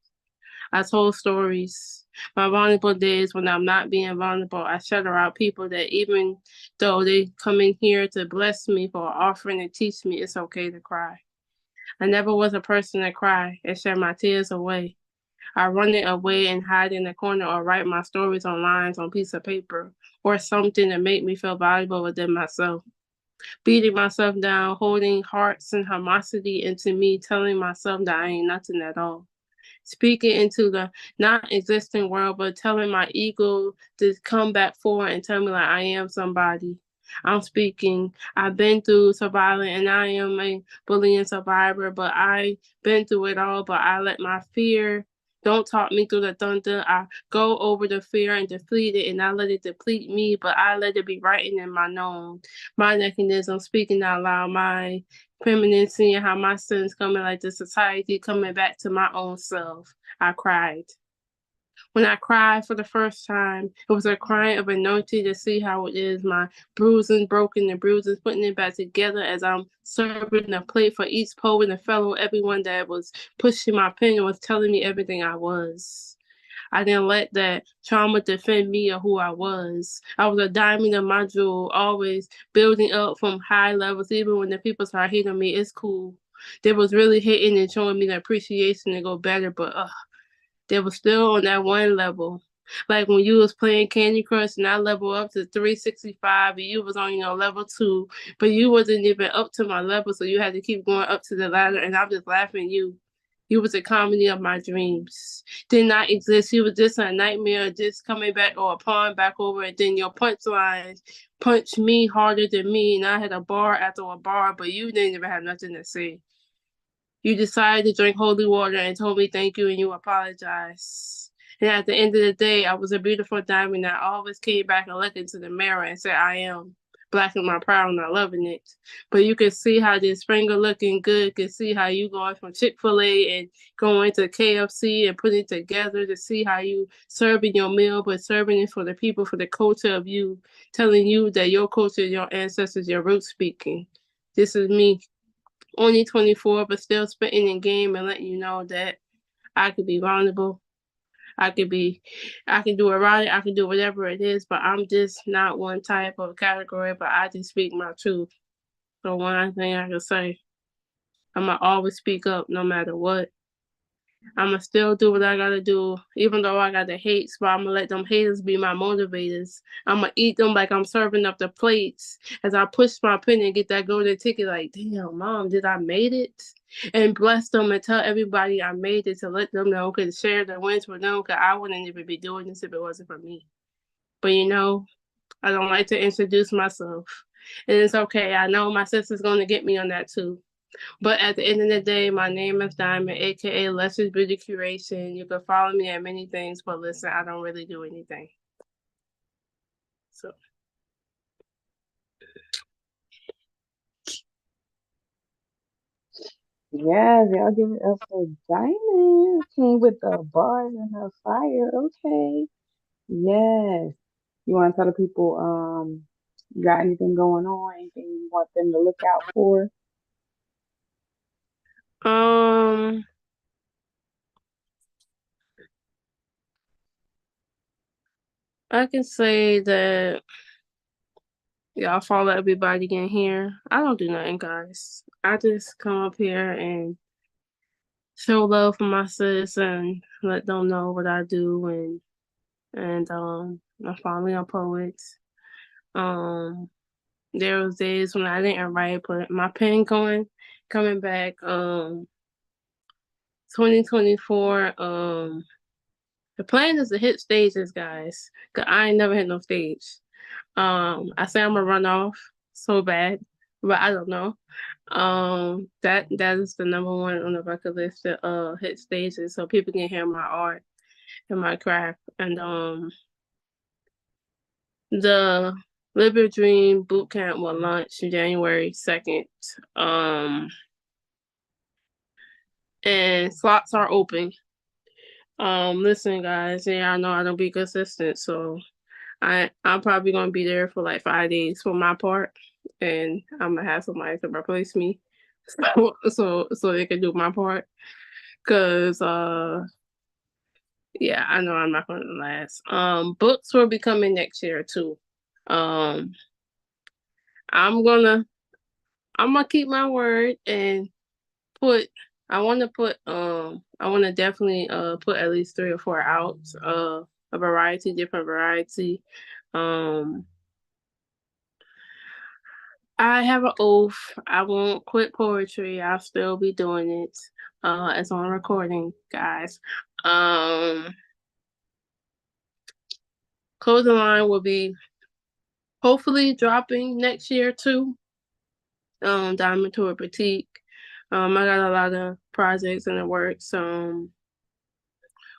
I told stories. My vulnerable days when I'm not being vulnerable, I shutter out people that even though they come in here to bless me for offering to teach me, it's okay to cry. I never was a person to cry and share my tears away. I run it away and hide in the corner, or write my stories on lines on piece of paper, or something to make me feel valuable within myself. Beating myself down, holding hearts and animosity into me, telling myself that I ain't nothing at all. Speaking into the non-existent world, but telling my ego to come back forward and tell me like I am somebody. I'm speaking. I've been through surviving, and I am a bullying survivor, but I've been through it all, but I let my fear don't talk me through the thunder. I go over the fear and defeat it, and I let it deplete me, but I let it be writing in my known. My mechanism, speaking out loud, my feminine, seeing how my son's coming like the society coming back to my own self. I cried. When I cried for the first time, it was a crying of anointing to see how it is. My bruising, broken and bruises, putting it back together as I'm serving a plate for each poet and fellow, everyone that was pushing my pen and was telling me everything I was. I didn't let that trauma defend me or who I was. I was a diamond in my jewel, always building up from high levels, even when the people started hating me. It's cool. They was really hitting and showing me the appreciation to go better, but they was still on that one level. Like when you was playing Candy Crush and I level up to 365 and you was on, level 2, but you wasn't even up to my level, so you had to keep going up to the ladder, and I'm just laughing you. You was a comedy of my dreams. Did not exist. You was just a nightmare, just coming back or a pawn back over, and then your punchlines punched me harder than me, and I had a bar after a bar, but you didn't even have nothing to say. You decided to drink holy water and told me thank you and you apologized. And at the end of the day, I was a beautiful diamond that always came back and looked into the mirror and said, I am black and my proud and I'm loving it. But you can see how this finger looking good, can see how you going from Chick-fil-A and going to KFC and putting it together to see how you serving your meal, but serving it for the people, for the culture of you, telling you that your culture, your ancestors, your roots speaking. This is me. Only 24, but still spitting in game and letting you know that I could be vulnerable. I can do erotic, I can do whatever it is, but I'm just not one type of category, but I just speak my truth. So one thing I can say, I'm going to always speak up no matter what. I'm going to still do what I got to do, even though I got the hates, but I'm going to let them haters be my motivators. I'm going to eat them like I'm serving up the plates as I push my pen and get that golden ticket like, damn, Mom, did I made it? And bless them and tell everybody I made it to let them know, could share the wins with them, because I wouldn't even be doing this if it wasn't for me. But I don't like to introduce myself. And it's okay. I know my sister's going to get me on that too. But at the end of the day, my name is Diamond, aka Lester's Beauty Curation. You can follow me at many things, but listen, I don't really do anything. So Yes, y'all give it up for Diamond. Came with the bars and the fire. Okay. Yes. You want to tell the people, you got anything going on? Anything you want them to look out for? I can say that y'all follow everybody in here. I don't do nothing, guys. I just come up here and show love for my sis and let them know what I do, and I follow a poet. There was days when I didn't write, but my pen coming back 2024. The plan is to hit stages, guys, cause I ain't never hit no stage. I say I'm gonna run off so bad, but I don't know. That is the number one on the bucket list to hit stages so people can hear my art and my craft. And the Live Your Dream Bootcamp will launch January 2nd. And slots are open. Listen, guys, yeah, I know I don't be consistent, so I'm probably gonna be there for like 5 days for my part, and I'm gonna have somebody to replace me, so they can do my part. Cause yeah, I know I'm not gonna last. Books will be coming next year too. I'm gonna keep my word and put. I want to definitely put at least 3 or 4 out. A variety, different variety. I have an oath. I won't quit poetry. I'll still be doing it. It's on recording, guys. Clothing line will be hopefully dropping next year too. Diamond Tour Boutique. I got a lot of projects in the works.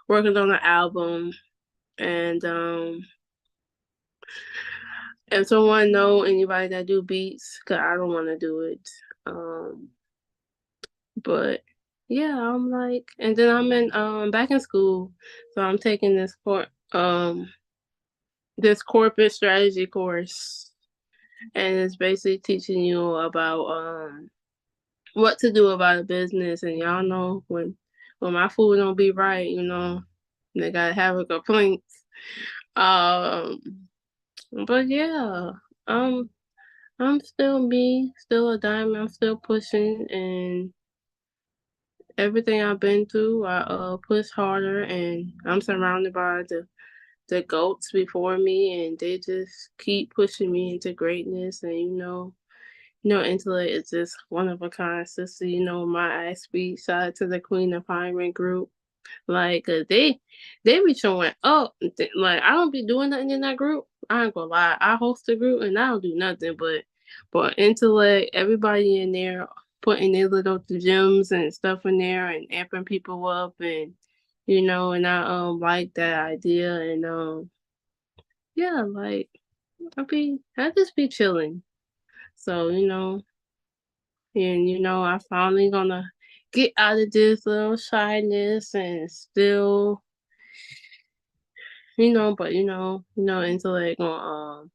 Working on an album, and if someone know anybody that do beats, cause I don't want to do it. But yeah, I'm like, and then I'm in back in school, so I'm taking this corporate strategy course, and it's basically teaching you about what to do about a business. And y'all know when my food don't be right, they gotta have a complaint. But yeah, I'm still me, still a diamond. I'm still pushing, and everything I've been through, I push harder, and I'm surrounded by the goats before me, and they just keep pushing me into greatness. And intellect is just one of a kind, sister. My ice speed. Shout out to the Queen Empowerment Group. Like, they be showing up. Like, I don't be doing nothing in that group. I ain't gonna lie. I host the group and I don't do nothing, but intellect, everybody in there putting their little gems and stuff in there and amping people up, and and I like that idea. And yeah, like I just be chilling. So and I finally gonna get out of this little shyness and still, but intellect gonna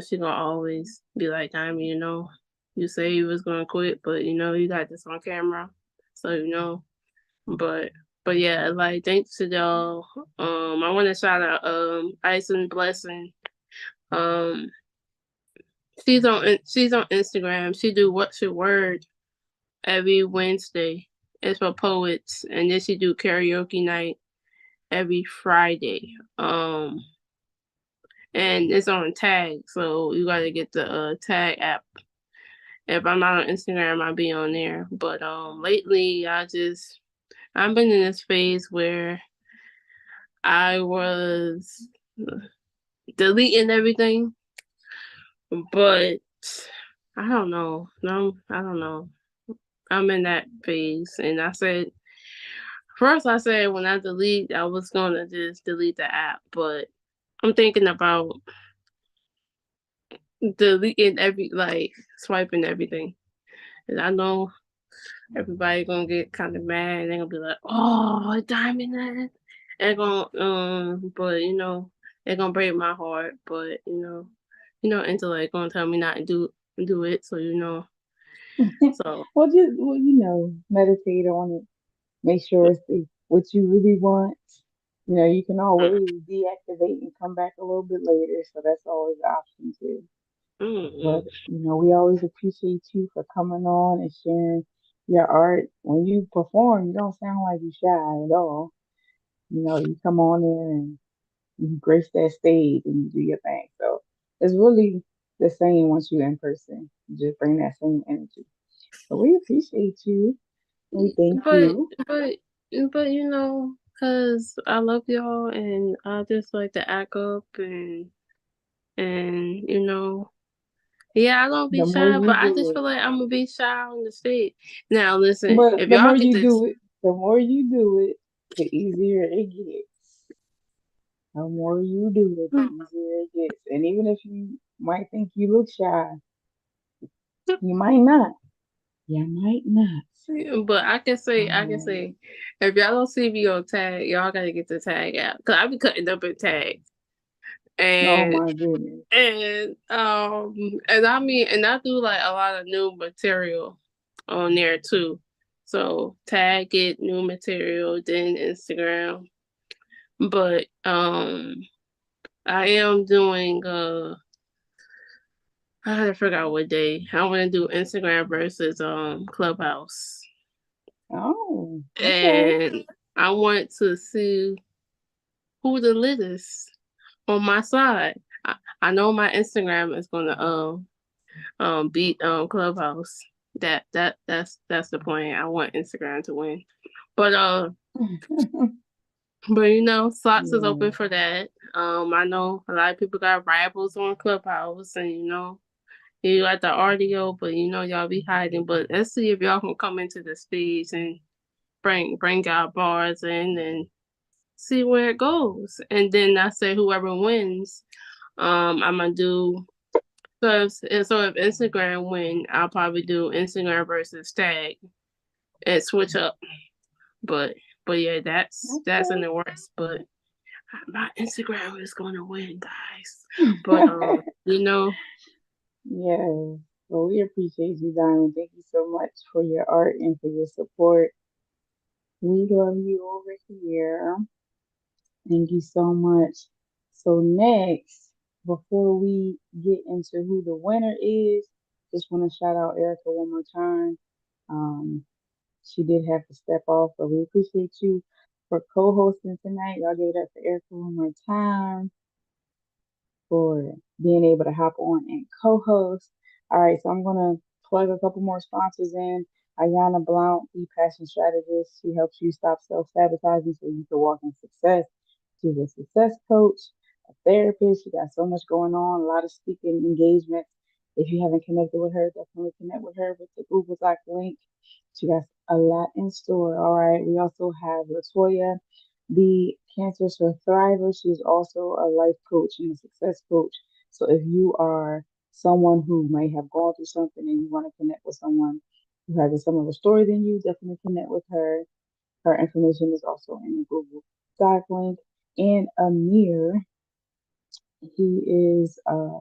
she gonna always be like, Diamond, you say you was gonna quit, but you got this on camera. So but yeah, like, thanks to y'all. I wanna shout out Ice and Blessing. Um she's on Instagram. She do What's Your Word every Wednesday. It's for poets, and then she do karaoke night every Friday. And it's on Tag, so you gotta get the Tag app. If I'm not on Instagram, I'll be on there. But lately I've been in this phase where I was deleting everything, but I don't know. No, I don't know. I'm in that phase, and I said when I delete, I was gonna just delete the app, but I'm thinking about deleting swiping everything. And I know everybody gonna get kind of mad, and they're gonna be like, "Oh, Diamond that," and but they're gonna break my heart. But intellect gonna tell me not to do it. So so meditate on it. Make sure it's what you really want. You can always deactivate and come back a little bit later, so that's always an option too. But we always appreciate you for coming on and sharing your art. When you perform, you don't sound like you're shy at all. You come on there and you grace that stage and you do your thing. So it's really the same once you're in person. You just bring that same energy. So we appreciate you. We thank you. but cause I love y'all, and I just like to act up, and yeah, I don't The be more shy, you but I do just it, feel like I'm gonna be shy on the stage. Now listen, but if the y'all more get you this, do it, the more you do it, the easier it gets. The more you do it, the easier it gets. And even if you might think you look shy, you might not. You might not. but I can say, if y'all don't see me on Tag, y'all gotta get the Tag out, cause I be cutting up in Tag, Oh and my goodness. and I do like a lot of new material on there too. So Tag it, new material, then Instagram. But I am doing I forgot what day. I want to do Instagram versus Clubhouse. Oh, okay. And I want to see who the latest on my side. I know my Instagram is gonna beat Clubhouse. That's the point. I want Instagram to win. But But slots is Yeah. open for that. I know a lot of people got rivals on Clubhouse, and you got the audio, but y'all be hiding. But let's see if y'all can come into the stage and bring out bars in and see where it goes. And then I say whoever wins, I'm gonna do. So if Instagram win, I'll probably do Instagram versus tag and switch up. But yeah, that's in the works. But my Instagram is gonna win, guys. But Yes. Well, we appreciate you, Diamond. Thank you so much for your art and for your support. We love you over here. Thank you so much. So next, before we get into who the winner is, just want to shout out Erica one more time. Um, she did have to step off, but we appreciate you for co-hosting tonight. Y'all give it up for Erica one more time for being able to hop on and co-host. All right, so I'm gonna plug a couple more sponsors in. Ayana Blount, e-passion strategist. She helps you stop self-sabotaging so you can walk in success. She's a success coach, a therapist. She got so much going on, a lot of speaking engagements. If you haven't connected with her, definitely connect with her with the Google Doc link. She got a lot in store. All right. We also have Latoya, the Cancer Thriver. She's also a life coach and a success coach. So if you are someone who may have gone through something and you want to connect with someone who has a similar story than you, definitely connect with her. Her information is also in the Google Doc link. And Amir, he is a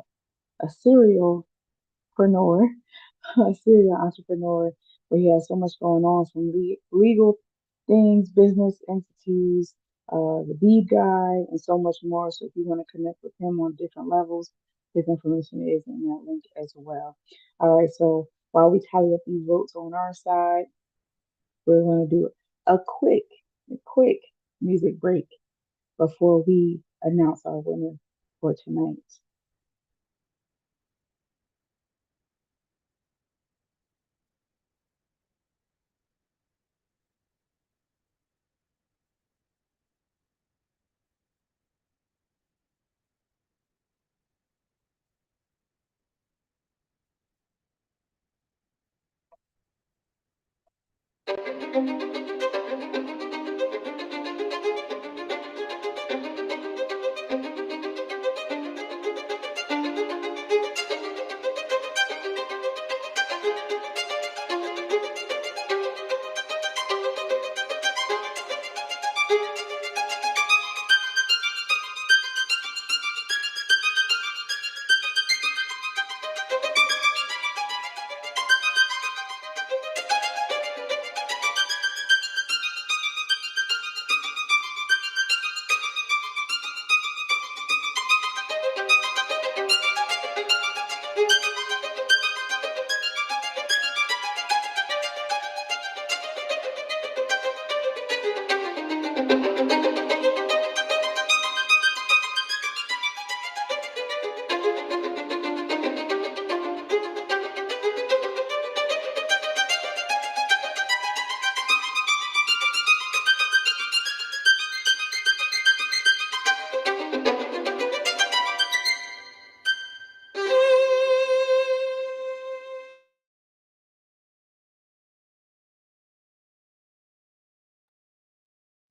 serialpreneur, a serial entrepreneur, where he has so much going on from legal things, business entities, the bead guy, and so much more. So if you want to connect with him on different levels, his information is in that link as well. All right, so while we tally up these votes on our side, we're going to do a quick music break before we announce our winner for tonight.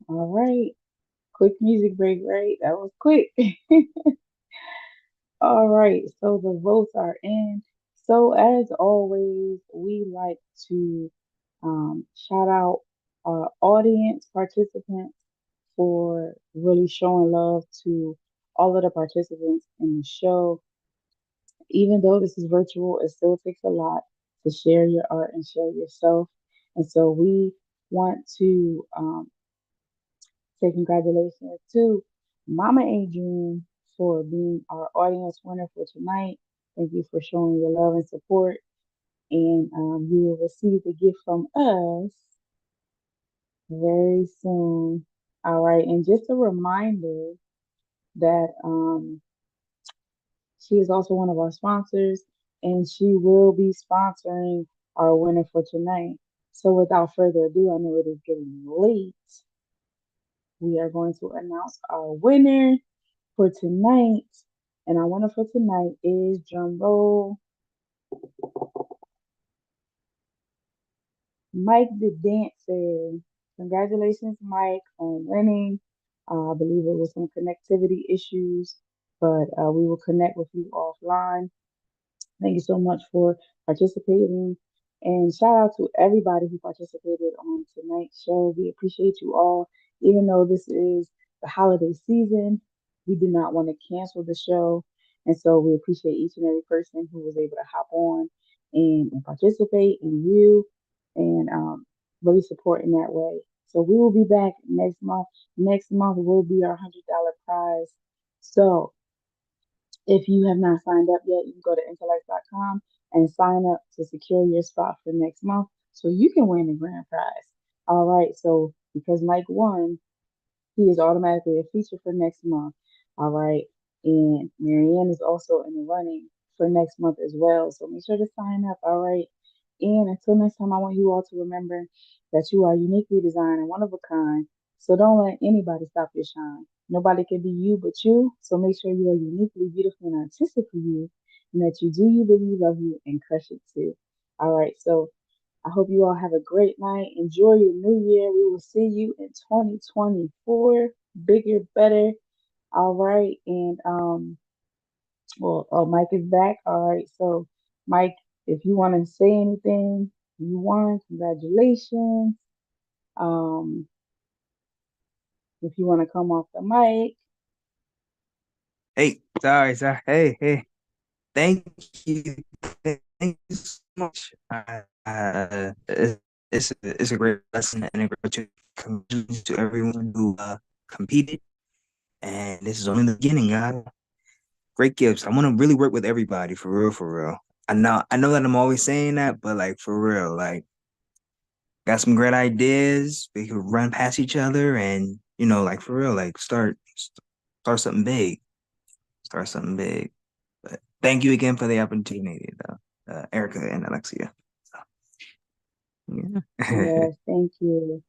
All right, quick music break, right? That was quick. All right, so the votes are in. So as always, we like to shout out our audience participants for really showing love to all of the participants in the show. Even though this is virtual, it still takes a lot to share your art and share yourself. And so we want to say congratulations to Mama Adrian for being our audience winner for tonight. Thank you for showing your love and support. And you will receive a gift from us very soon. All right. And just a reminder that she is also one of our sponsors and she will be sponsoring our winner for tonight. So without further ado, I know it is getting late. we are going to announce our winner for tonight. And our winner for tonight is, drum roll, Mike the Dancer. Congratulations, Mike, on winning. I believe it was some connectivity issues, but we will connect with you offline. Thank you so much for participating. And shout out to everybody who participated on tonight's show. We appreciate you all. Even though this is the holiday season, we did not want to cancel the show. And so we appreciate each and every person who was able to hop on and participate and view and really support in that way. So we will be back next month. Next month will be our $100 prize. So if you have not signed up yet, you can go to intellect.com and sign up to secure your spot for next month so you can win the grand prize. All right, so because Mike won, he is automatically a feature for next month. All right, and Marianne is also in the running for next month as well. So make sure to sign up. All right, and until next time, I want you all to remember that you are uniquely designed and one of a kind. So don't let anybody stop your shine. Nobody can be you but you. So make sure you are uniquely, beautiful, and artistic for you, and that you do you, baby, love you, and crush it too. All right, so I hope you all have a great night. Enjoy your new year. We will see you in 2024. Bigger, better. All right. And Mike is back. All right. So Mike, if you want to say anything, you won. Congratulations. If you want to come off the mic. Hey, sorry. Hey. Thank you. Thank you so much. It's a great lesson and a great congratulations to everyone who competed. And this is only the beginning, guys. Great gifts. I want to really work with everybody for real. I know that I'm always saying that, but like for real, like got some great ideas. We could run past each other and like for real, like start something big. Start something big. But thank you again for the opportunity, though, Erica and Alexia. So, yeah. Yes, thank you.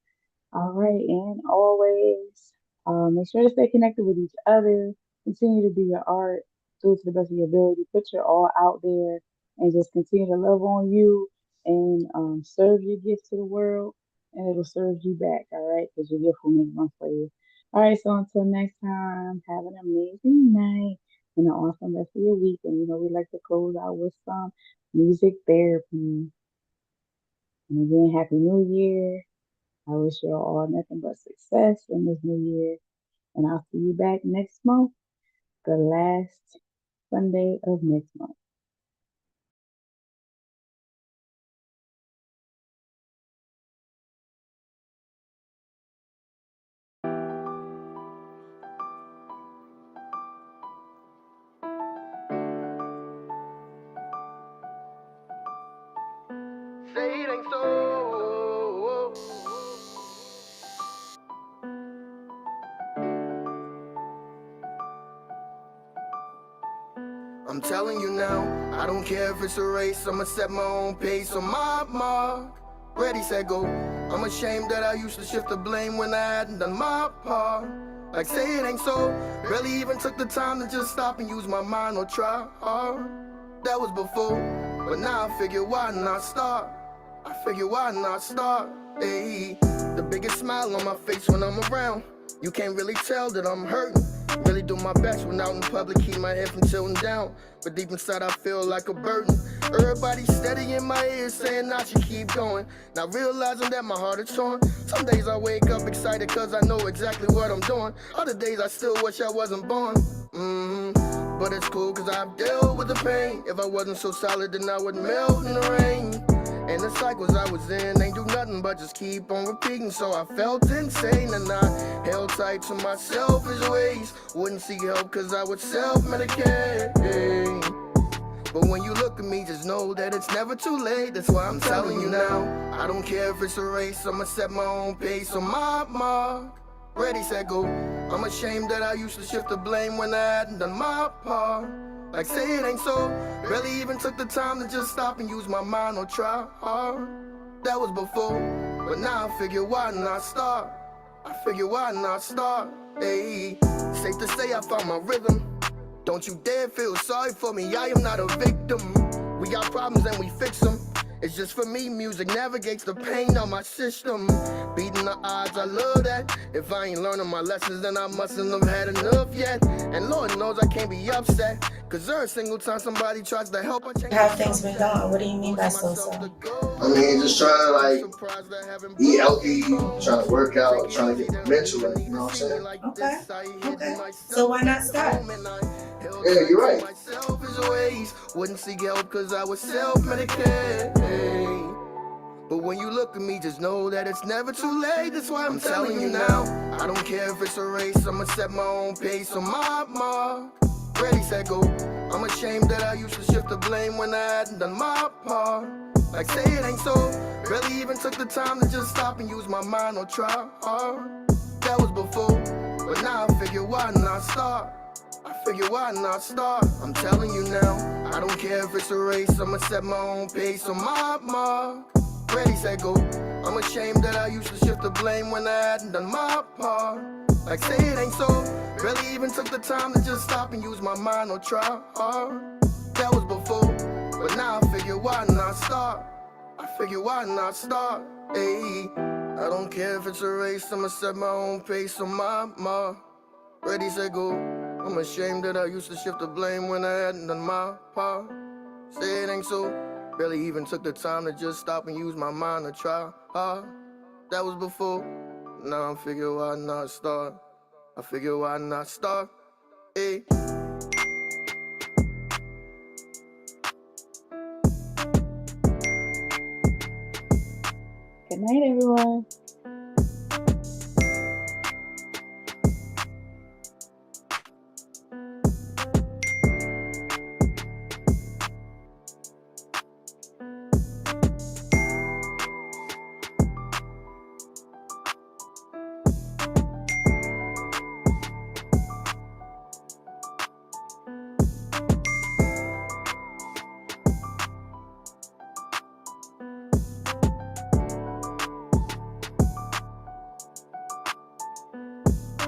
All right, and always make sure to stay connected with each other. Continue to do your art, do it to the best of your ability. Put your all out there, and just continue to love on you and serve your gift to the world, and it'll serve you back. All right, because your gift will make room for you. All right, so until next time, have an amazing night and an awesome rest of your week. And we like to close out with some music therapy. And again, Happy New Year. I wish you all nothing but success in this new year. And I'll see you back next month, the last Sunday of next month. Say it ain't so. I'm telling you now, I don't care if it's a race, I'ma set my own pace on my mark. Ready, set, go. I'm ashamed that I used to shift the blame when I hadn't done my part. Like say it ain't so, barely even took the time to just stop and use my mind or try hard. That was before, but now I figure why not start? Hey, the biggest smile on my face when I'm around. You can't really tell that I'm hurting. Really do my best when out in public, keep my head from tilting down. But deep inside I feel like a burden. Everybody steady in my ear saying I should keep going. Now realizing that my heart is torn. Some days I wake up excited cause I know exactly what I'm doing. Other days I still wish I wasn't born. But it's cool cause I've dealt with the pain. If I wasn't so solid then I would melt in the rain. And the cycles I was in ain't do nothing but just keep on repeating. So I felt insane and I held tight to my selfish ways. Wouldn't seek help cause I would self-medicate. But when you look at me, just know that it's never too late. That's why I'm telling you now, I don't care if it's a race, I'ma set my own pace on my mark. Ready, set, go. I'm ashamed that I used to shift the blame when I hadn't done my part. Like say it ain't so, barely even took the time to just stop and use my mind or try hard. That was before, but now I figure why not start? I figure why not start? Hey, safe to say I found my rhythm. Don't you dare feel sorry for me, I am not a victim. We got problems and we fix them. It's just for me, music navigates the pain on my system. Beating the odds, I love that. If I ain't learning my lessons, then I mustn't have had enough yet. And Lord knows I can't be upset, cause every single time somebody tries to help, I change. How have things been going? What do you mean by so-so? I mean, just trying to like eat healthy, trying to work out, trying to get my mental right, you know what I'm saying? Okay. So why not start? Yeah, you're right. Wouldn't seek help cause I was self-medicated. But when you look at me, just know that it's never too late. That's why I'm telling you now. I don't care if it's a race, I'ma set my own pace on my mark. Ready, set, go. I'm ashamed that I used to shift the blame when I hadn't done my part. Like say it ain't so. Barely even took the time to just stop and use my mind or try hard. That was before, but now I figure why not start? I figure why not start? I'm telling you now. I don't care if it's a race, I'ma set my own pace on my mark. Ready, set, go. I'm ashamed that I used to shift the blame when I hadn't done my part. Like say it ain't so. Barely even took the time to just stop and use my mind or try hard. That was before, but now I figure why not start? I figure why not start? Ayy, I don't care if it's a race, I'ma set my own pace on my mark. Ready, set, go. I'm ashamed that I used to shift the blame when I hadn't done my part. Say it ain't so. Barely even took the time to just stop and use my mind to try hard. That was before. Now I figure why not start? I figure why not start? Hey. Good night, everyone.